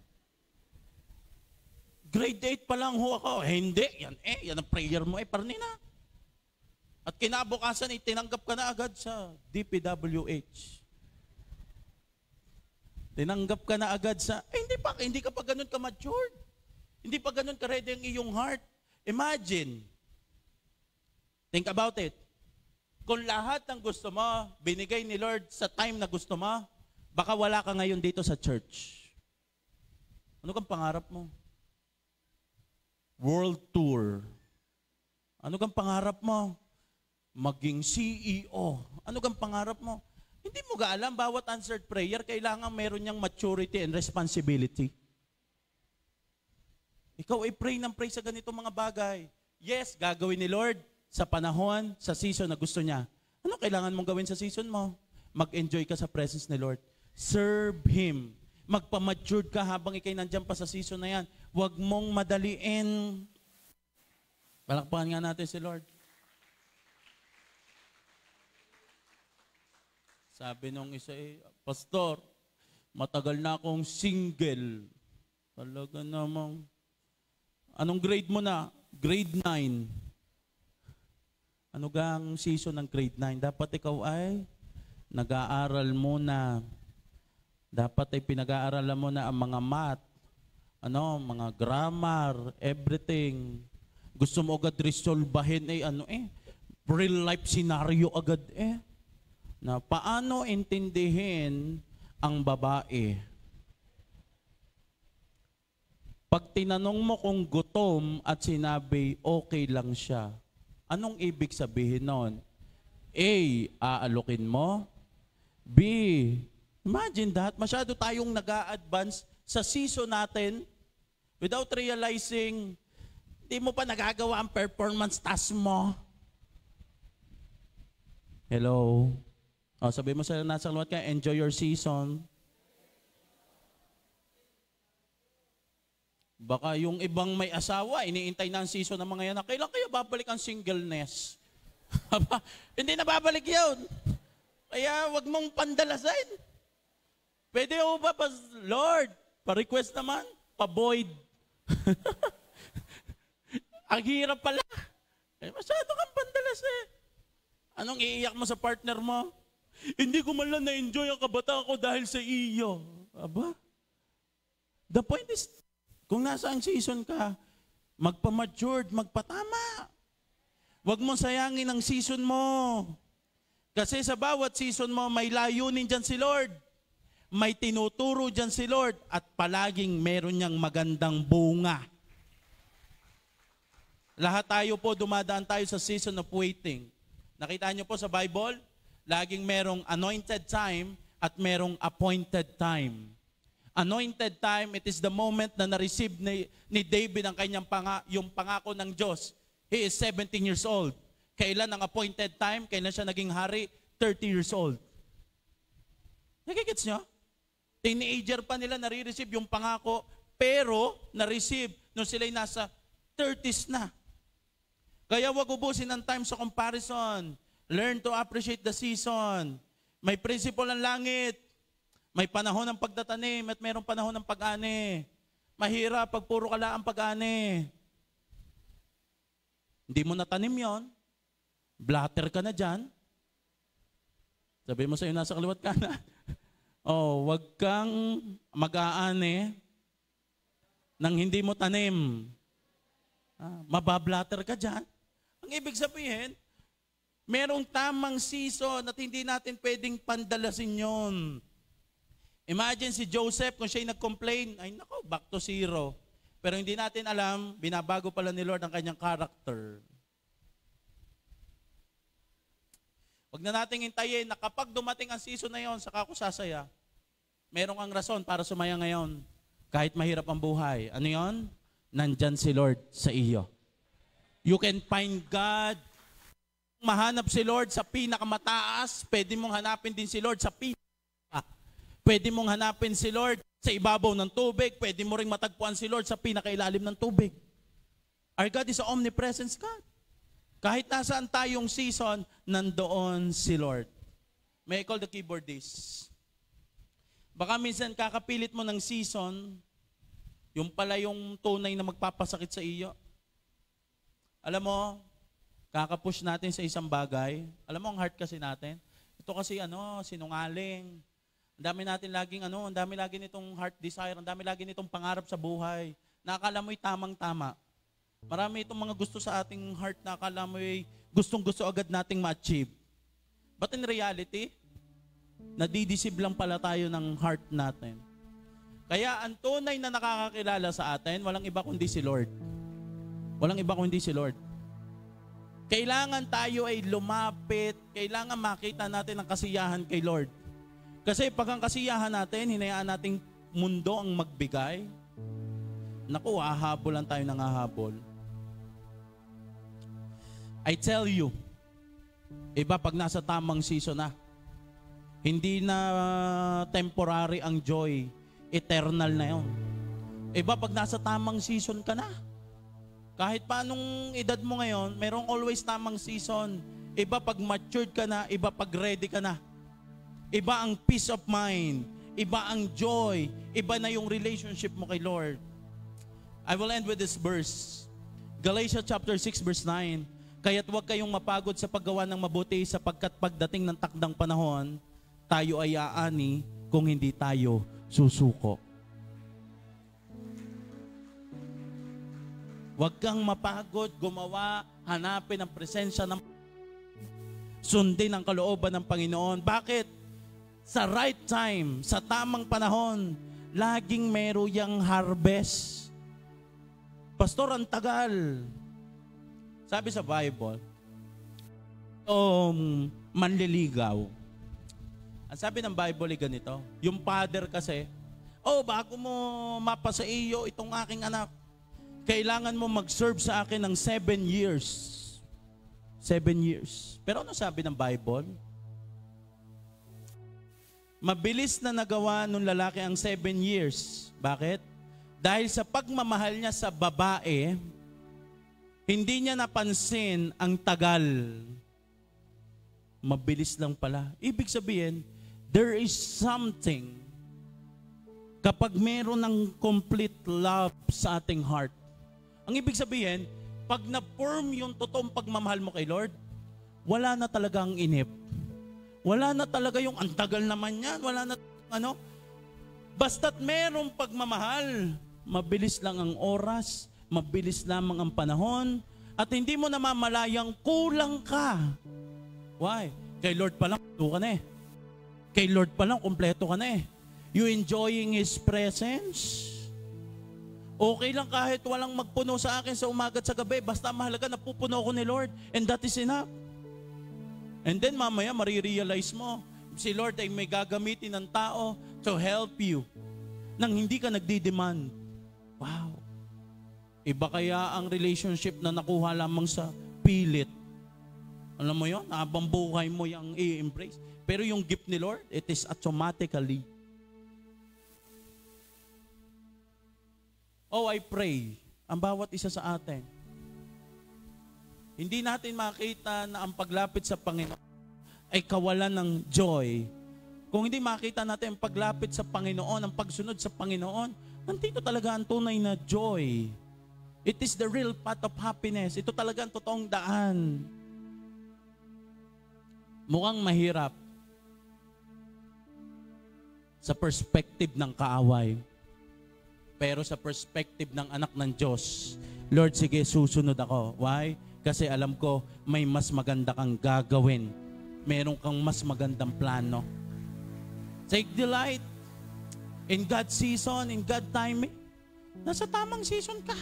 Grade 8 pa lang ho ako. Hindi, yan ang prayer mo, parni na. At kinabukasan, tinanggap ka na agad sa DPWH. Tinanggap ka na agad sa, hindi ka pa ganun ka-matured. Hindi pa ganun ka-ready ang iyong heart. Imagine, think about it. Kung lahat ng gusto mo, binigay ni Lord sa time na gusto mo, baka wala ka ngayon dito sa church. Ano kang pangarap mo? World tour. Ano kang pangarap mo? Maging CEO. Ano kang pangarap mo? Hindi mo alam, bawat answered prayer, kailangan meron niyang maturity and responsibility. Ikaw ay pray ng pray sa ganitong mga bagay. Yes, gagawin ni Lord sa panahon, sa season na gusto niya. Ano kailangan mong gawin sa season mo? Mag-enjoy ka sa presence ni Lord. Serve Him. Magpa-matured ka habang ikay nandyan pa sa season na yan. Huwag mong madaliin. Palakpakan nga natin si Lord. Sabi nung isa, Pastor, matagal na akong single. Talaga namang, anong grade mo na? Grade 9. Ano gang season ng grade 9? Dapat ikaw ay nag-aaral muna. Dapat ay pinag-aaralan mo na ang mga math, mga grammar, everything. Gusto mo agad resolbahin real life scenario agad na paano intindihin ang babae. Pag tinanong mo kung gutom at sinabi okay lang siya, anong ibig sabihin nun? A, aalokin mo. B, imagine that, masyado tayong nag-a-advance sa season natin without realizing hindi mo pa nagagawa ang performance task mo. Hello? Sabi mo sa nasa luwat ka, enjoy your season. Baka yung ibang may asawa, iniintay na ang season ng mga yan, kailan kaya babalik ang singleness? Hindi na babalik yun. Kaya wag mong pandalasin. Pwede o ba, Lord, pa-request naman, pa-void. Ang hirap pala. Masyado kang pandalas Anong iiyak mo sa partner mo? Hindi ko man lang na-enjoy ang kabataan ko dahil sa iyo. Aba? The point is, kung nasaan season ka, magpa-matured, magpatama. Huwag mo sayangin ang season mo. Kasi sa bawat season mo, may layunin dyan si Lord. May tinuturo dyan si Lord. At palaging meron niyang magandang bunga. Lahat tayo po, dumadaan tayo sa season of waiting. Nakita niyo po sa Bible, laging merong anointed time at merong appointed time. Anointed time, it is the moment na na-receive ni David ang kanyang yung pangako ng Diyos. He is 17 years old. Kailan ang appointed time? Kailan siya naging hari? 30 years old. Nakikits nyo? Teenager pa nila nare-receive yung pangako, pero na-receive nung sila'y nasa 30s na. Kaya wag ubusin ang time sa comparison. Learn to appreciate the season. May principle ang langit. May panahon ng pagtatanim at mayroong panahon ng pag-ani. Mahirap pag puro kala ang pag-ani. Hindi mo natanim yon, blatter ka na dyan. Sabi mo sa'yo, nasa kaliwat ka na. Wag kang mag-aani nang hindi mo tanim. Mabablatter ka dyan. Ang ibig sabihin, merong tamang season at hindi natin pwedeng pandalasin yon. Imagine si Joseph, kung siya'y nag-complain, ay nako, back to zero. Pero hindi natin alam, binabago pala ni Lord ang kanyang character. Huwag na nating hintayin na kapag dumating ang season na yon, saka ako sasaya. Merong ang rason para sumaya ngayon. Kahit mahirap ang buhay. Ano yon? Nandyan si Lord sa iyo. You can find God. Mahanap si Lord sa pinakamataas, pwede mong hanapin din si Lord sa pinaka. Pwede mong hanapin si Lord sa ibabaw ng tubig, pwede mo ring matagpuan si Lord sa pinakailalim ng tubig. Our God is an omnipresent God. Kahit nasaan tayong season, nandoon si Lord. May I call the keyboardist? Baka minsan kakapilit mo ng season, yung pala yung tunay na magpapasakit sa iyo. Alam mo, kakapush natin sa isang bagay. Alam mo, ang heart kasi natin, ito kasi sinungaling. Ang dami natin laging ang dami lagi nitong heart desire, ang dami lagi nitong pangarap sa buhay. Nakakala mo'y tamang-tama. Marami itong mga gusto sa ating heart na akala mo'y gustong-gusto agad nating ma-achieve. But in reality, nadidisib lang pala tayo ng heart natin. Kaya ang tunay na nakakakilala sa atin, walang iba kundi si Lord. Walang iba kundi si Lord. Kailangan tayo ay lumapit, kailangan makita natin ang kasiyahan kay Lord. Kasi pag ang kasiyahan natin, hinayaan nating mundo ang magbigay, naku, hahabol lang tayo ng hahabol. I tell you, iba pag nasa tamang season na, hindi na temporary ang joy, eternal na yon. Iba pag nasa tamang season ka na, kahit pa anong edad mo ngayon, merong always tamang season. Iba pag matured ka na, iba pag ready ka na. Iba ang peace of mind, iba ang joy, iba na yung relationship mo kay Lord. I will end with this verse. Galatians chapter 6 verse 9. Kaya't huwag kayong mapagod sa paggawa ng mabuti sapagkat pagdating ng takdang panahon, tayo ay aani kung hindi tayo susuko. Huwag kang mapagod, gumawa, hanapin ang presensya ng sundin ang kalooban ng Panginoon. Bakit? Sa right time, sa tamang panahon, laging meron yang harvest. Pastor, ang tagal. Sabi sa Bible, manliligaw. Ang sabi ng Bible ay ganito, yung father kasi, bago mo mapasa iyo itong aking anak, kailangan mo mag-serve sa akin ng 7 years. 7 years. Pero ano sabi ng Bible? Mabilis na nagawa nung lalaki ang 7 years. Bakit? Dahil sa pagmamahal niya sa babae, hindi niya napansin ang tagal. Mabilis lang pala. Ibig sabihin, there is something kapag meron ng complete love sa ating heart. Ang ibig sabihin, pag na-form yung totoong pagmamahal mo kay Lord, wala na talaga ang inip. Wala na talaga yung antagal naman yan. Wala na basta't merong pagmamahal, mabilis lang ang oras, mabilis lamang ang panahon, at hindi mo namamalayang kulang ka. Why? Kay Lord pa lang, ka na eh. Kay Lord pa lang, kompleto ka na eh. You enjoying His presence? Okay lang kahit walang magpuno sa akin sa umaga at sa gabi, basta mahalaga napupuno ko ni Lord, and that is enough. And then mamaya marirealize mo, si Lord ay may gagamitin ng tao to help you nang hindi ka nagdi-demand. Wow! Iba kaya ang relationship na nakuha lamang sa pilit. Alam mo yun, habang buhay mo yung i-embrace. Pero yung gift ni Lord, it is automatically. I pray, ang bawat isa sa atin, hindi natin makita na ang paglapit sa Panginoon ay kawalan ng joy. Kung hindi makita natin ang paglapit sa Panginoon, ang pagsunod sa Panginoon, nandito talaga ang tunay na joy. It is the real path of happiness. Ito talaga ang totoong daan. Mukhang mahirap sa perspective ng kaaway. Pero sa perspective ng anak ng Diyos, Lord, sige, susunod ako. Why? Kasi alam ko, may mas maganda kang gagawin. Meron kang mas magandang plano. Take delight in God's season, in God's timing. Nasa tamang season ka.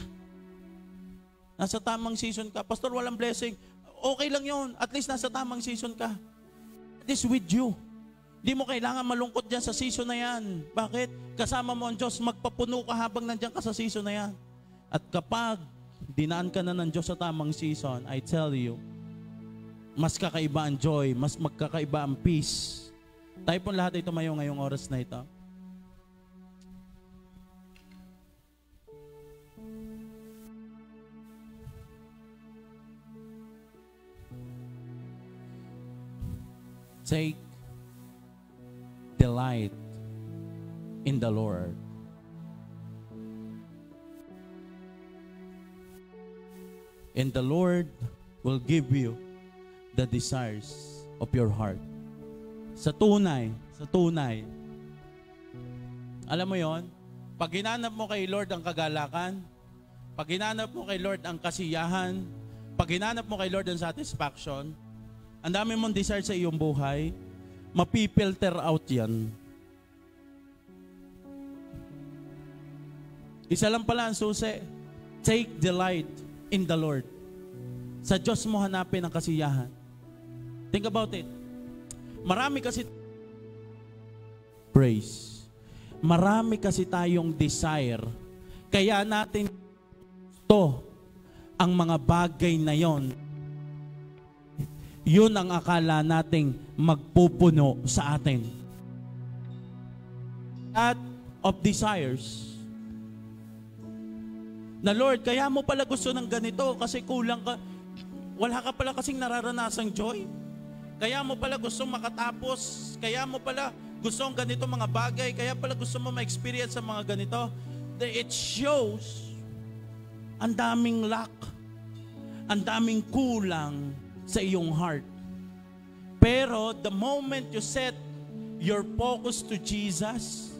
Nasa tamang season ka. Pastor, walang blessing. Okay lang yun. At least nasa tamang season ka. It is with you. Di mo kailangan malungkot dyan sa season na yan. Bakit? Kasama mo ang Diyos, magpapuno ka habang nandyan ka sa season na yan. At kapag dinaan ka na ng Diyos sa tamang season, I tell you, mas kakaiba ang joy, mas magkakaiba ang peace. Tayo po lahat ay tumayo ngayong oras na ito. Take delight in the Lord. And the Lord will give you the desires of your heart. Sa tunay. Alam mo yon? Pag hinanap mo kay Lord ang kagalakan, pag hinanap mo kay Lord ang kasiyahan, pag hinanap mo kay Lord ang satisfaction, ang dami mong desire sa iyong buhay, mapipilter out yan. Isa lang pala ang susi. Take delight in the Lord. Sa Diyos mo hanapin ang kasiyahan. Think about it. Marami kasi praise. Marami kasi tayong desire. Kaya natin to ang mga bagay na yon. Yun ang akala nating magpupuno sa atin. That of desires. Na Lord, kaya mo pala gusto ng ganito kasi kulang ka. Wala ka pala kasing nararanasang joy. Kaya mo pala gusto makatapos. Kaya mo pala gusto ng ganito mga bagay. Kaya pala gusto mo ma-experience sa mga ganito. It shows ang daming lack. Ang daming kulang sa iyong heart. Pero the moment you set your focus to Jesus,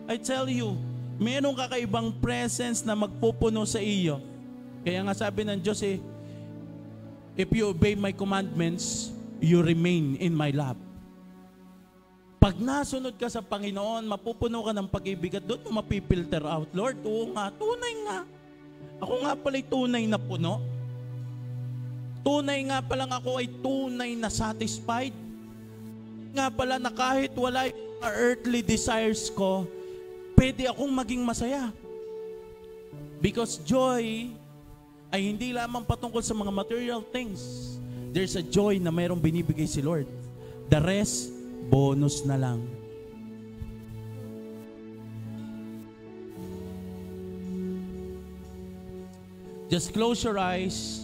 I tell you, mayroong kakaibang presence na magpupuno sa iyo. Kaya nga sabi ng Diyos if you obey my commandments, you remain in my love. Pag nasunod ka sa Panginoon, mapupuno ka ng pag-ibig at doon mo mapipilter out. Lord, oo nga, tunay nga. Ako nga pala'y tunay na puno. Tunay nga palang ako ay tunay na satisfied. Nga pala na kahit wala yung earthly desires ko, pwede akong maging masaya. Because joy ay hindi lamang patungkol sa mga material things. There's a joy na mayroong binibigay si Lord. The rest, bonus na lang. Just close your eyes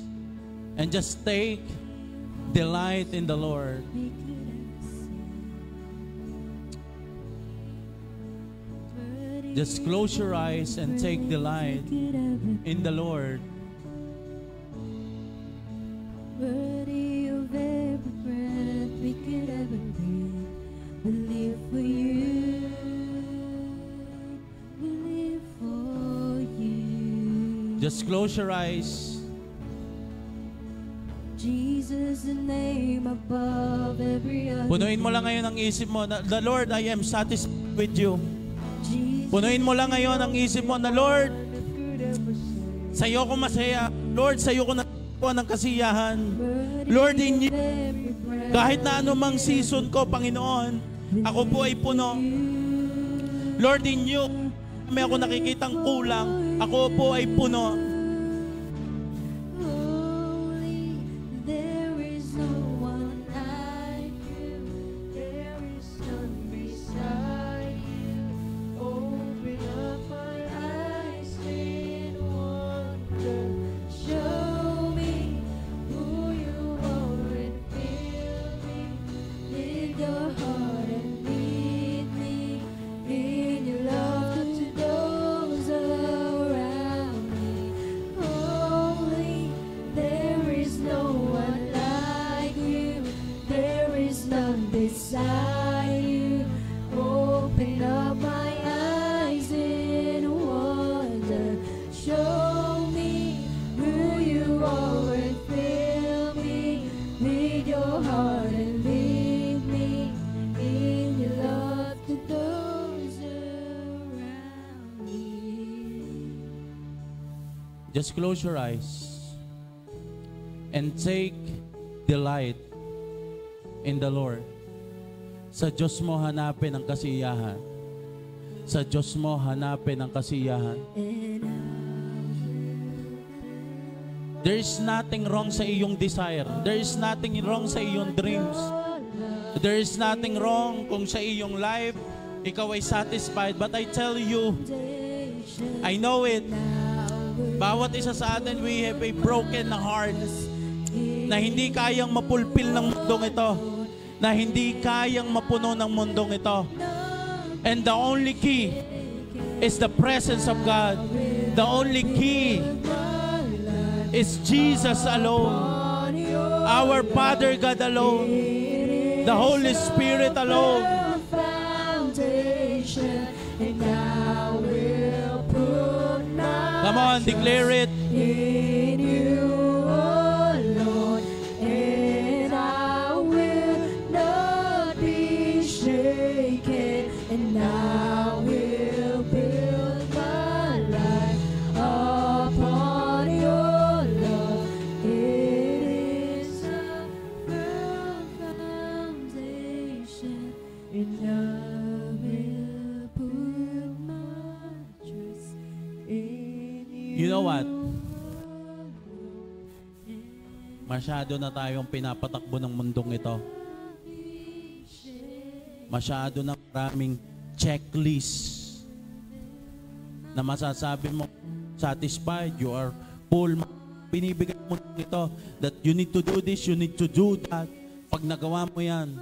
and just take delight in the Lord. Just close your eyes and take delight in the Lord. Worthy of every breath we could ever breathe. We live for you. We live for you. Just close your eyes. Jesus, the name above every other. Punuin mo lang ngayon ang isip mo na, the Lord, I am satisfied with you. Punuin mo lang ngayon ang isip mo na, Lord, sa iyo ko masaya. Lord, sa iyo ko nakuha ng kasiyahan. Lord, in you, kahit na anumang season ko, Panginoon, ako po ay puno. Lord, in you, may ako nakikitang kulang. Ako po ay puno. Just close your eyes and take delight in the Lord. Sa Diyos mo hanapin ang kasiyahan. Sa Diyos mo hanapin ang kasiyahan. There is nothing wrong sa iyong desire. There is nothing wrong sa iyong dreams. There is nothing wrong kung sa iyong life ikaw ay satisfied. But I tell you, I know it. Bawat isa sa atin, we have a broken heart na hindi kayang mapulpil ng mundong ito. Na hindi kayang mapuno ng mundong ito. And the only key is the presence of God. The only key is Jesus alone. Our Father God alone. The Holy Spirit alone. Come on, declare it. In you, oh Lord, and I will not be shaken, and I will build my life upon your love. It is a firm foundation, and I will put my trust in you. You know what? Masyado na tayong pinapatakbo ng mundong ito. Masyado na maraming checklist na masasabi mo, satisfied, you are full. Binibigay mo ito that you need to do this, you need to do that. Pag nagawa mo yan,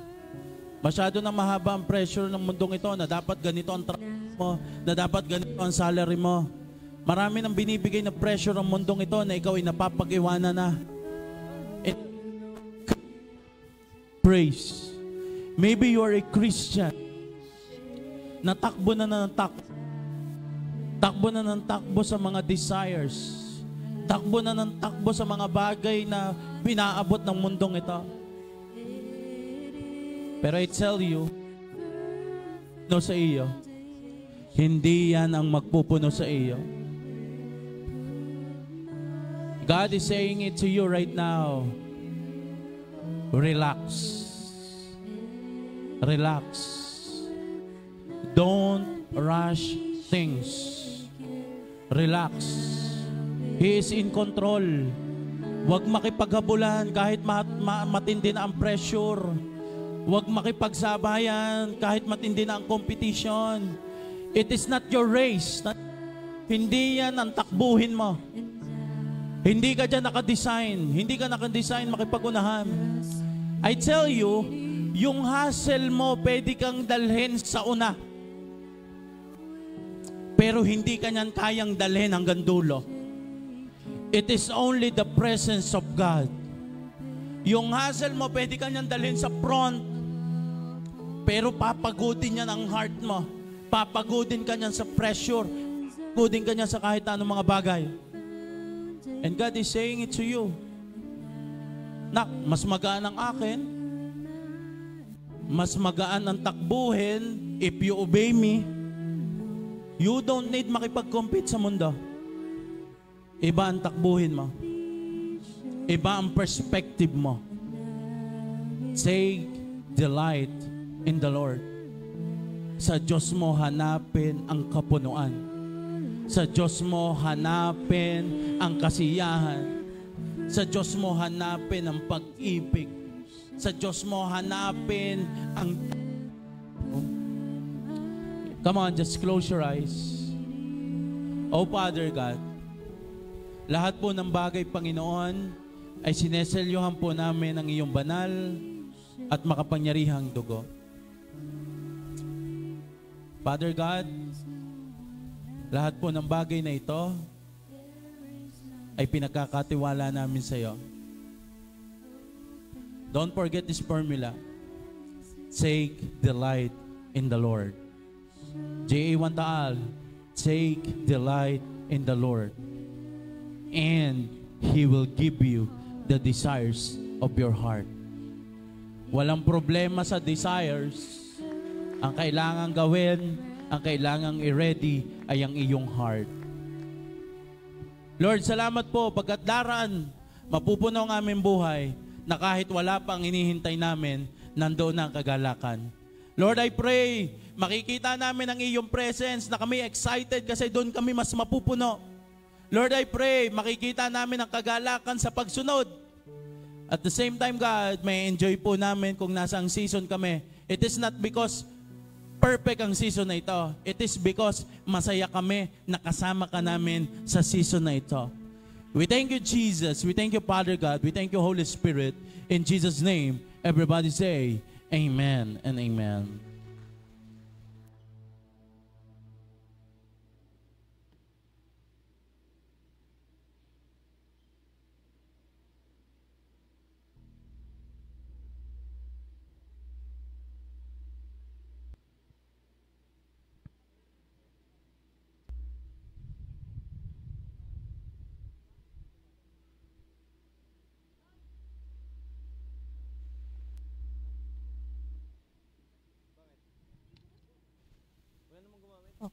masyado na mahaba ang pressure ng mundong ito na dapat ganito ang trabaho mo, na dapat ganito ang salary mo. Marami nang binibigay na pressure ng mundong ito na ikaw ay napapag-iwanan na. And praise. Maybe you are a Christian. Natakbo na ng takbo. Takbo na ng takbo sa mga desires. Takbo na ng takbo sa mga bagay na pinaabot ng mundong ito. Pero I tell you, no sa iyo, hindi yan ang magpupuno sa iyo. God is saying it to you right now. Relax. Relax. Don't rush things. Relax. He is in control. Huwag makipaghabulan kahit matindi na ang pressure. Huwag makipagsabayan kahit matindi na ang competition. It is not your race. Hindi yan ang takbuhin mo. Hindi ka dyan nakadesign. Hindi ka nakadesign makipag-unahan. I tell you, yung hustle mo, pwede kang dalhin sa una. Pero hindi ka niyan kayang dalhin hanggang dulo. It is only the presence of God. Yung hustle mo, pwede ka niyan dalhin sa front. Pero papagodin niyan ang heart mo. Papagodin ka niyan sa pressure. Papagodin ka niyan sa kahit anong mga bagay. And God is saying it to you. Nak, mas magaan ang akin. Mas magaan ang takbuhin if you obey me. You don't need makipag-compete sa mundo. Iba ang takbuhin mo. Iba ang perspective mo. Take delight in the Lord. Sa Diyos mo hanapin ang kapunuan. Sa Diyos mo hanapin ang kasiyahan. Sa Diyos mo hanapin ang pag-ibig. Sa Diyos mo hanapin ang... Come on, just close your eyes. Oh Father God, lahat po ng bagay, Panginoon, ay sineselyuhan po namin ang iyong banal at makapangyarihang dugo. Father God, lahat po ng bagay na ito ay pinagkakatiwala namin sa iyo. Don't forget this formula. Take delight in the Lord. J.A. Taal, take delight in the Lord, and He will give you the desires of your heart. Walang problema sa desires. Ang kailangan gawin, ang kailangang i-ready ay ang iyong heart. Lord, salamat po pagkat daraan, mapupuno ang aming buhay na kahit wala pang hinihintay namin, nandoon ang kagalakan. Lord, I pray, makikita namin ang iyong presence na kami excited kasi doon kami mas mapupuno. Lord, I pray, makikita namin ang kagalakan sa pagsunod. At the same time, God, may enjoy po namin kung nasang season kami. It is not because perfect ang season na ito. It is because masaya kami na kasama ka namin sa season na ito. We thank you, Jesus. We thank you, Father God. We thank you, Holy Spirit. In Jesus' name, everybody say, Amen and Amen.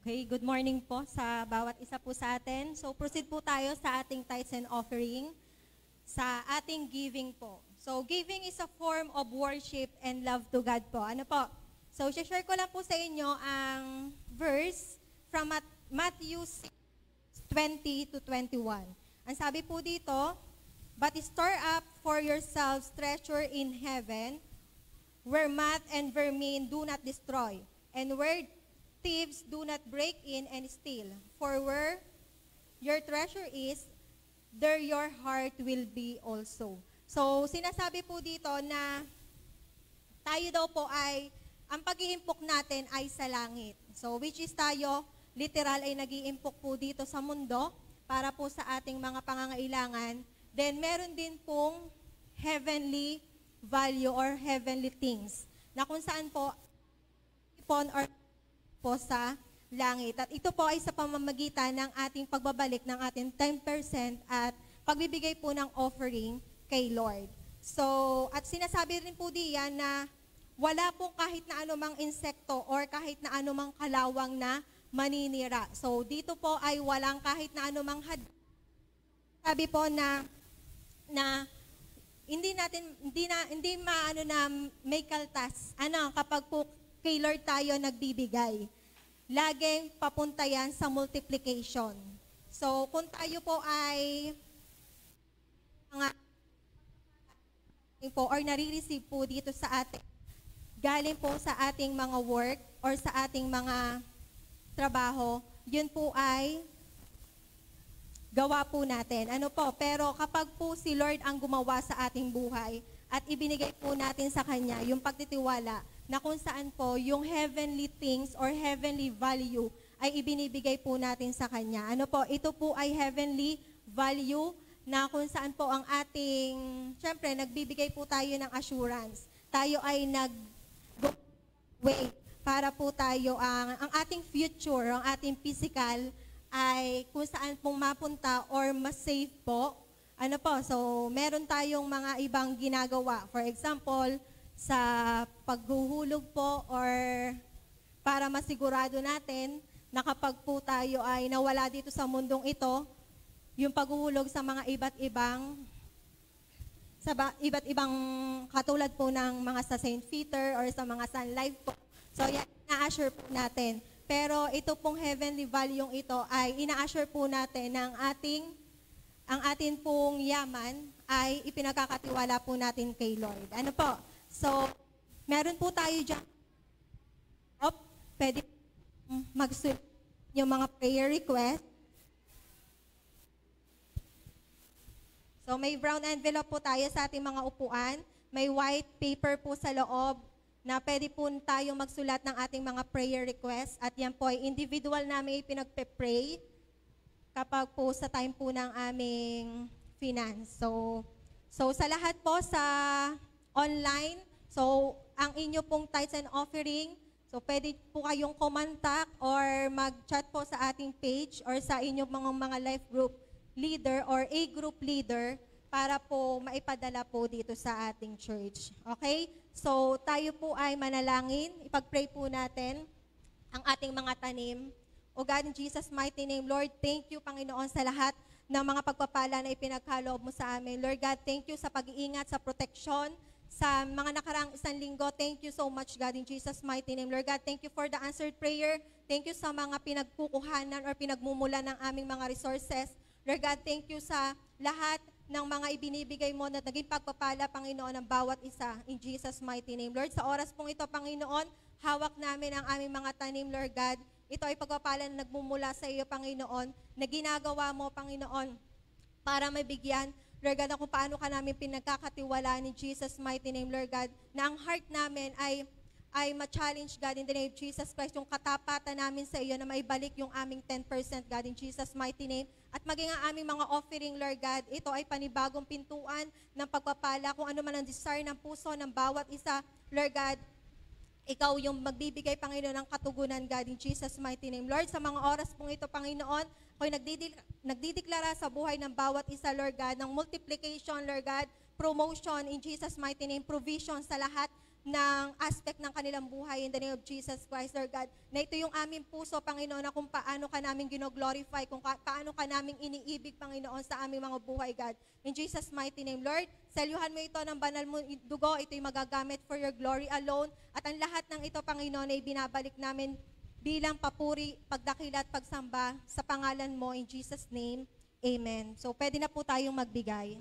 Okay, good morning po sa bawat isa po sa atin. So proceed po tayo sa ating tithes and offering, sa ating giving po. So giving is a form of worship and love to God po. Ano po? So share ko lang po sa inyo ang verse from Matthew 6:20 to 21. Ang sabi po dito, "But store up for yourselves treasure in heaven, where moth and vermin do not destroy, and where thieves do not break in and steal. For where your treasure is, there your heart will be also." So, sinasabi po dito na tayo daw po ay, ang pag-iimpok natin ay sa langit. So, which is tayo, literal ay nag-iimpok po dito sa mundo para po sa ating mga pangangailangan. Then, meron din pong heavenly value or heavenly things na kung saan po upon or po sa langit. At ito po ay sa pamamagitan ng ating pagbabalik ng ating 10% at pagbibigay po ng offering kay Lord. So, at sinasabi rin po diyan na wala pong kahit na anumang insekto or kahit na anumang kalawang na maninira. So, dito po ay walang kahit na anumang sabi po na hindi maano na may kaltas. Kapag po kay Lord tayo nagbibigay. Laging papunta yan sa multiplication. So, kung tayo po ay or nare-receive po dito sa ating, galing po sa ating mga work or sa ating mga trabaho, yun po ay gawa po natin. Pero kapag po si Lord ang gumawa sa ating buhay at ibinigay po natin sa Kanya, yung pagtitiwala, na kung saan po yung heavenly things or heavenly value ay ibinibigay po natin sa Kanya. Ito po ay heavenly value na kung saan po ang ating, syempre, nagbibigay po tayo ng assurance. Tayo ay nag-wait para po tayo, ang ating future, ang ating physical, ay kung saan pong mapunta or mas safe po. So meron tayong mga ibang ginagawa. For example, sa paghuhulog po or para masigurado natin na kapag po tayo ay nawala dito sa mundong ito, yung paghuhulog sa mga iba't ibang katulad po ng mga sa St. Peter or sa mga Sun Life po. So yan, ina-assure po natin. Pero ito pong heavenly value ito ay ina-assure po natin ng ang ating pong yaman ay ipinagkakatiwala po natin kay Lord. So, meron po tayo dyan. Pwede mag-sulat yung mga prayer request. So, may brown envelope po tayo sa ating mga upuan. May white paper po sa loob na pwede po tayong magsulat ng ating mga prayer request. At yan po ay individual namin ipinagpe-pray kapag po sa time po ng aming finance. So sa lahat po sa online, so ang inyo pong tithes and offering, so pwede po kayong kumontak or mag-chat po sa ating page or sa inyong mga life group leader or a group leader para po maipadala po dito sa ating church. Okay? So tayo po ay manalangin, ipag-pray po natin ang ating mga tanim. O God, in Jesus' mighty name, Lord, thank you, Panginoon, sa lahat ng mga pagpapala na ipinagkaloob mo sa amin. Lord God, thank you sa pag-iingat, sa proteksyon, sa mga nakaraang isang linggo. Thank you so much, God, in Jesus' mighty name. Lord God, thank you for the answered prayer. Thank you sa mga pinagkukuhanan or pinagmumula ng aming mga resources. Lord God, thank you sa lahat ng mga ibinibigay mo na naging pagpapala, Panginoon, ng bawat isa. In Jesus' mighty name. Lord, sa oras pong ito, Panginoon, hawak namin ang aming mga tanim, Lord God. Ito ay pagpapala na nagmumula sa iyo, Panginoon, na ginagawa mo, Panginoon, para mabigyan, Lord God, kung paano ka namin pinagkakatiwalaan in Jesus' mighty name, Lord God, na ang heart namin ay ma-challenge, God, in the name of Jesus Christ, yung katapatan namin sa iyo na maibalik yung aming 10%, God, in Jesus' mighty name. At maging ang aming mga offering, Lord God, ito ay panibagong pintuan ng pagpapala, kung ano man ang desire ng puso ng bawat isa, Lord God, ikaw yung magbibigay, Panginoon, ng katugunan, God, in Jesus' mighty name. Lord, sa mga oras pong ito, Panginoon, ako'y nagdideklara sa buhay ng bawat isa, Lord God, ng multiplication, Lord God, promotion in Jesus' mighty name, provision sa lahat ng aspect ng kanilang buhay in the name of Jesus Christ, Lord God. Na ito yung aming puso, Panginoon, na kung paano ka namin gino-glorify, kung paano ka namin iniibig, Panginoon, sa aming mga buhay, God. In Jesus' mighty name, Lord, salyuhan mo ito ng banal mo dugo, ito'y magagamit for your glory alone. At ang lahat ng ito, Panginoon, ay binabalik namin bilang papuri, pagdakila at pagsamba sa pangalan mo, in Jesus' name, amen. So, pwede na po tayong magbigay.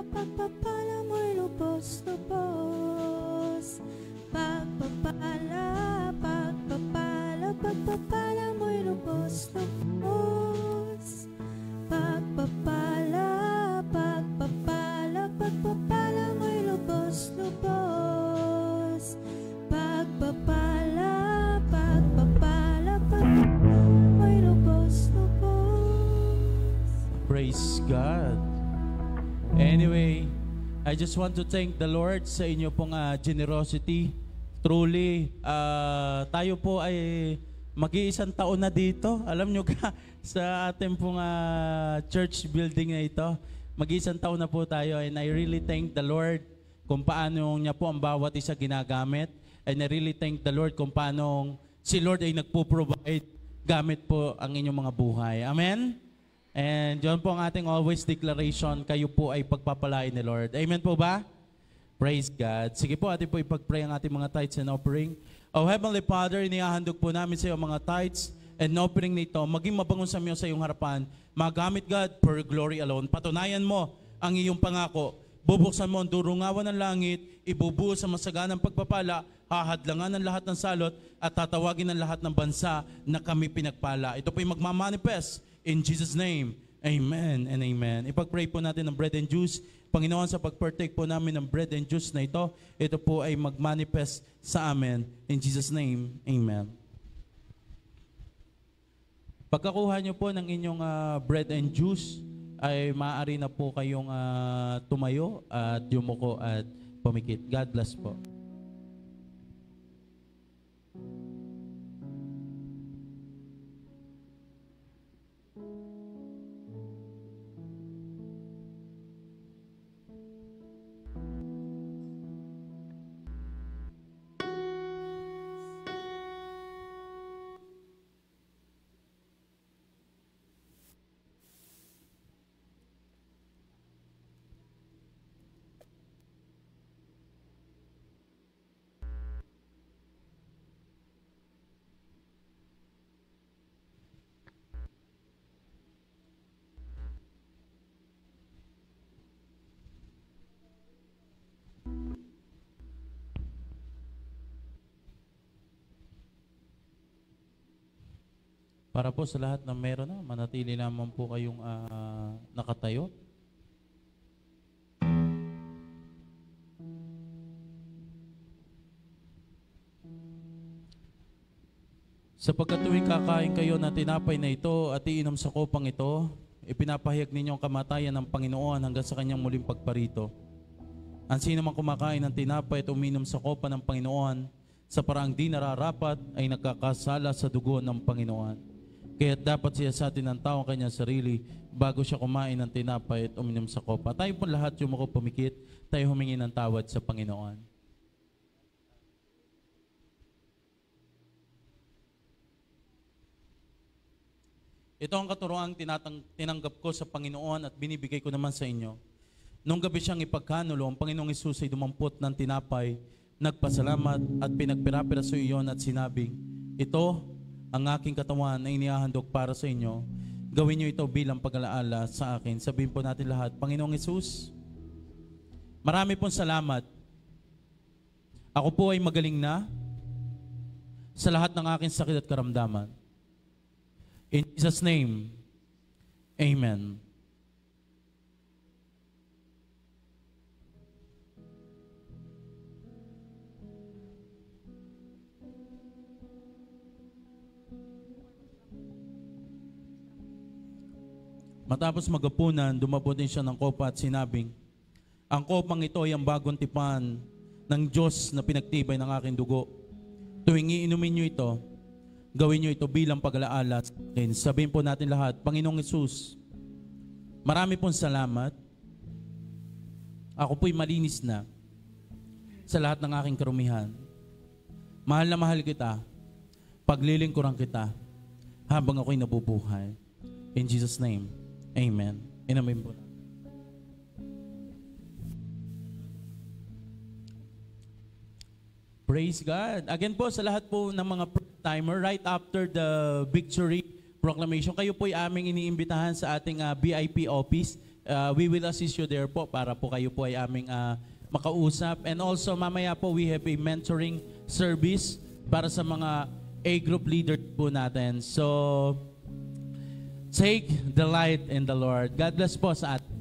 Pagpapala mo'y lubos-lubos. Pagpapala, pagpapala, pagpapala mo'y lubos-lubos. Pagpapala, pagpapala, pagpapala mo'y lubos-lubos. Pagpapala, pagpapala, pagpapala mo'y lubos-lubos. Praise God. Anyway, I just want to thank the Lord sa inyo pong generosity. Truly, tayo po ay mag-iisang taon na dito. Alam nyo ka, sa ating pong church building na ito, mag-iisang taon na po tayo, and I really thank the Lord kung paano niya po ang bawat isa ginagamit, and I really thank the Lord kung paano si Lord ay nagpo-provide gamit po ang inyong mga buhay. Amen? And yun po ang ating always declaration, kayo po ay pagpapalain ni Lord. Amen po ba? Praise God. Sige po, atin po ipag-pray ang ating mga tithes and offering. Oh Heavenly Father, inihahandog po namin sa iyo mga tithes and offering nito. Maging mabangon sa iyo sa iyong harapan. Magamit, God, for glory alone. Patunayan mo ang iyong pangako. Bubuksan mo ang durungawan ng langit, ibubuhos sa masaganang pagpapala, hahadlangan ng lahat ng salot, at tatawagin ng lahat ng bansa na kami pinagpala. Ito po ay magmamanifest in Jesus' name. Amen and amen. Ipag-pray po natin ng bread and juice. Panginoon, sa pag-partake po namin ng bread and juice na ito po ay mag-manifest sa amin. In Jesus' name, amen. Pagkakuha nyo po ng inyong bread and juice, ay maaari na po kayong tumayo at yumuko at pumikit. God bless po. Para po sa lahat ng meron na, manatili naman po kayong nakatayo. Sapagkat tuwing kakain kayo na tinapay na ito at iinom sa kopang ito, ipinapahayag ninyo ang kamatayan ng Panginoon hanggang sa kanyang muling pagparito. Ang sino mang kumakain ng tinapay at uminom sa kopa ng Panginoon sa paraang di nararapat ay nagkakasala sa dugo ng Panginoon. Kaya dapat siya sa atin ng tao ang kanyang sarili bago siya kumain ng tinapay at uminom sa kopa. Tayo po lahat yung pumikit, tayo humingi ng tawad sa Panginoon. Ito ang katuroang tinanggap ko sa Panginoon at binibigay ko naman sa inyo. Nung gabi siyang ipagkanulo, ang Panginoong Hesus ay dumampot ng tinapay, nagpasalamat at pinagpirapiraso iyon at sinabing, ito ang aking katawan na inihahandog para sa inyo. Gawin niyo ito bilang pag-alaala sa akin. Sabihin po natin lahat, Panginoong Hesus, marami pong salamat. Ako po ay magaling na sa lahat ng aking sakit at karamdaman. In Jesus' name, Amen. Matapos magapunan, dumabot din siya ng kopa at sinabing, ang kopang ito ay ang bagong tipan ng Diyos na pinagtibay ng aking dugo. Tuwing iinumin niyo ito, gawin niyo ito bilang pag-alaala sa akin. Sabihin po natin lahat, Panginoong Hesus, marami pong salamat. Ako po'y malinis na sa lahat ng aking karumihan. Mahal na mahal kita. Paglilingkuran kita habang ako'y nabubuhay. In Jesus' name, Amen. Inamin po. Praise God. Again po sa lahat po ng mga timer, right after the victory proclamation, kayo po ay aming iniimbitahan sa ating VIP office. We will assist you there po para po kayo po ay aming makausap. And also mamaya po we have a mentoring service para sa mga A-group leader po natin. So, take delight in the Lord. God bless po sa atin.